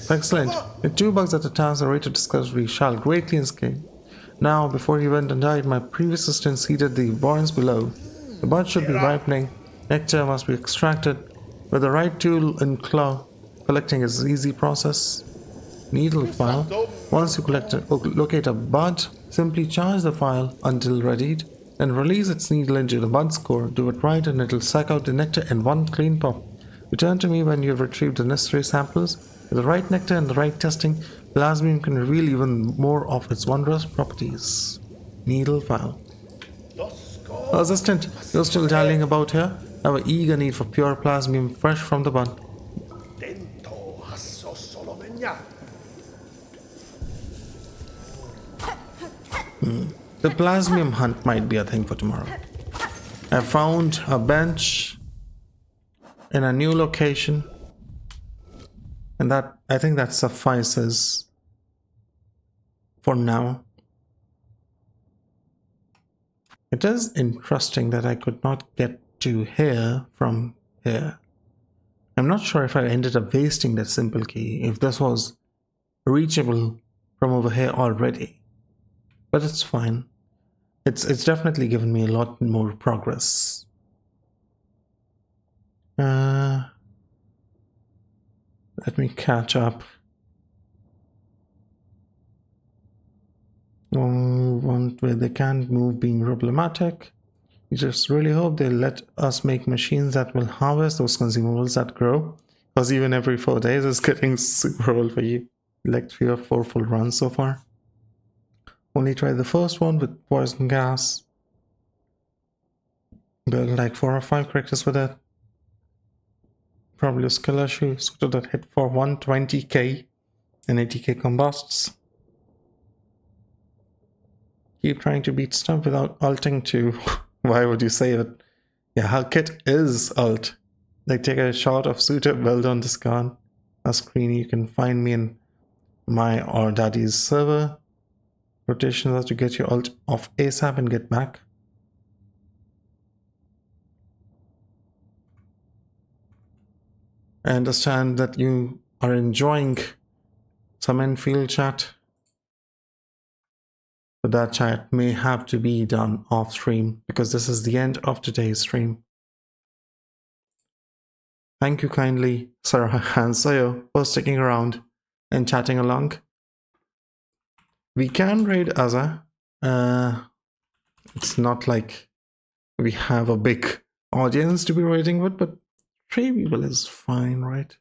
Excellent. The 2 bugs at a task are rate of discovery shall greatly escape. Now, before he went and died, my previous assistant seeded the warrens below. The bud should be ripening. Nectar must be extracted. With the right tool and claw, collecting is an easy process. Needle file. Once you locate a bud, simply charge the file until readied, then release its needle into the bud's core. Do it right and it'll suck out the nectar in one clean pop. Return to me when you've retrieved the necessary samples. With the right nectar and the right testing, Plasmium can reveal even more of its wondrous properties. Needle file. Assistant, you're still dallying about here? I have an eager need for pure Plasmium fresh from the bud. The plasmium hunt might be a thing for tomorrow. I found a bench in a new location, and that I think that suffices for now. It is interesting that I could not get to here from here. I'm not sure if I ended up wasting that simple key, if this was reachable from over here already. But it's fine. It's definitely given me a lot more progress. Let me catch up. One where they can't move being problematic. We just really hope they let us make machines that will harvest those consumables that grow. Because even every 4 days is getting super old for you. Like 3 or 4 full runs so far. Only tried the first one with poison gas. Built like 4 or 5 characters with it. Probably a skill issue. So that hit for 120k and 80k combusts. Keep trying to beat stuff without ulting too. Why would you say that? Yeah, her kit is ult. Like take a shot of suitor build on this gun. A screen. You can find me in my or daddy's server. Rotations are to get your ult off ASAP and get back. I understand that you are enjoying some in-field chat. But that chat may have to be done off stream because this is the end of today's stream. Thank you kindly, Sarah and Soyo, for sticking around and chatting along. We can raid Aza. It's not like we have a big audience to be raiding with, but 3 people is fine, right?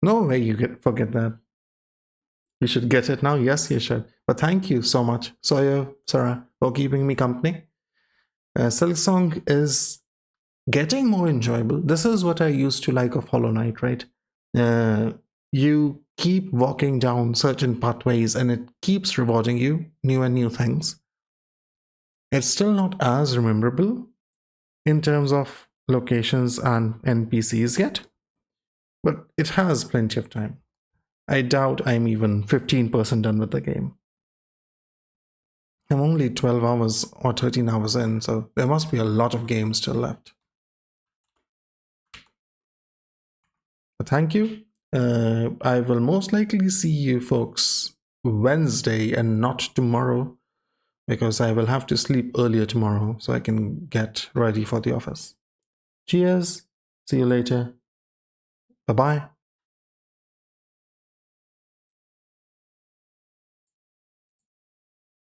No way you forget that. You should get it now. Yes, you should. But thank you so much, Soyo, Sarah, for keeping me company. Silksong is getting more enjoyable. This is what I used to like of Hollow Knight, right? You keep walking down certain pathways and it keeps rewarding you new and new things. It's still not as rememberable in terms of locations and NPCs yet, but it has plenty of time. I doubt I'm even 15% done with the game. I'm only 12 hours or 13 hours in, so there must be a lot of games still left. But thank you. I will most likely see you folks Wednesday and not tomorrow because I will have to sleep earlier tomorrow so I can get ready for the office. Cheers. See you later. Bye-bye.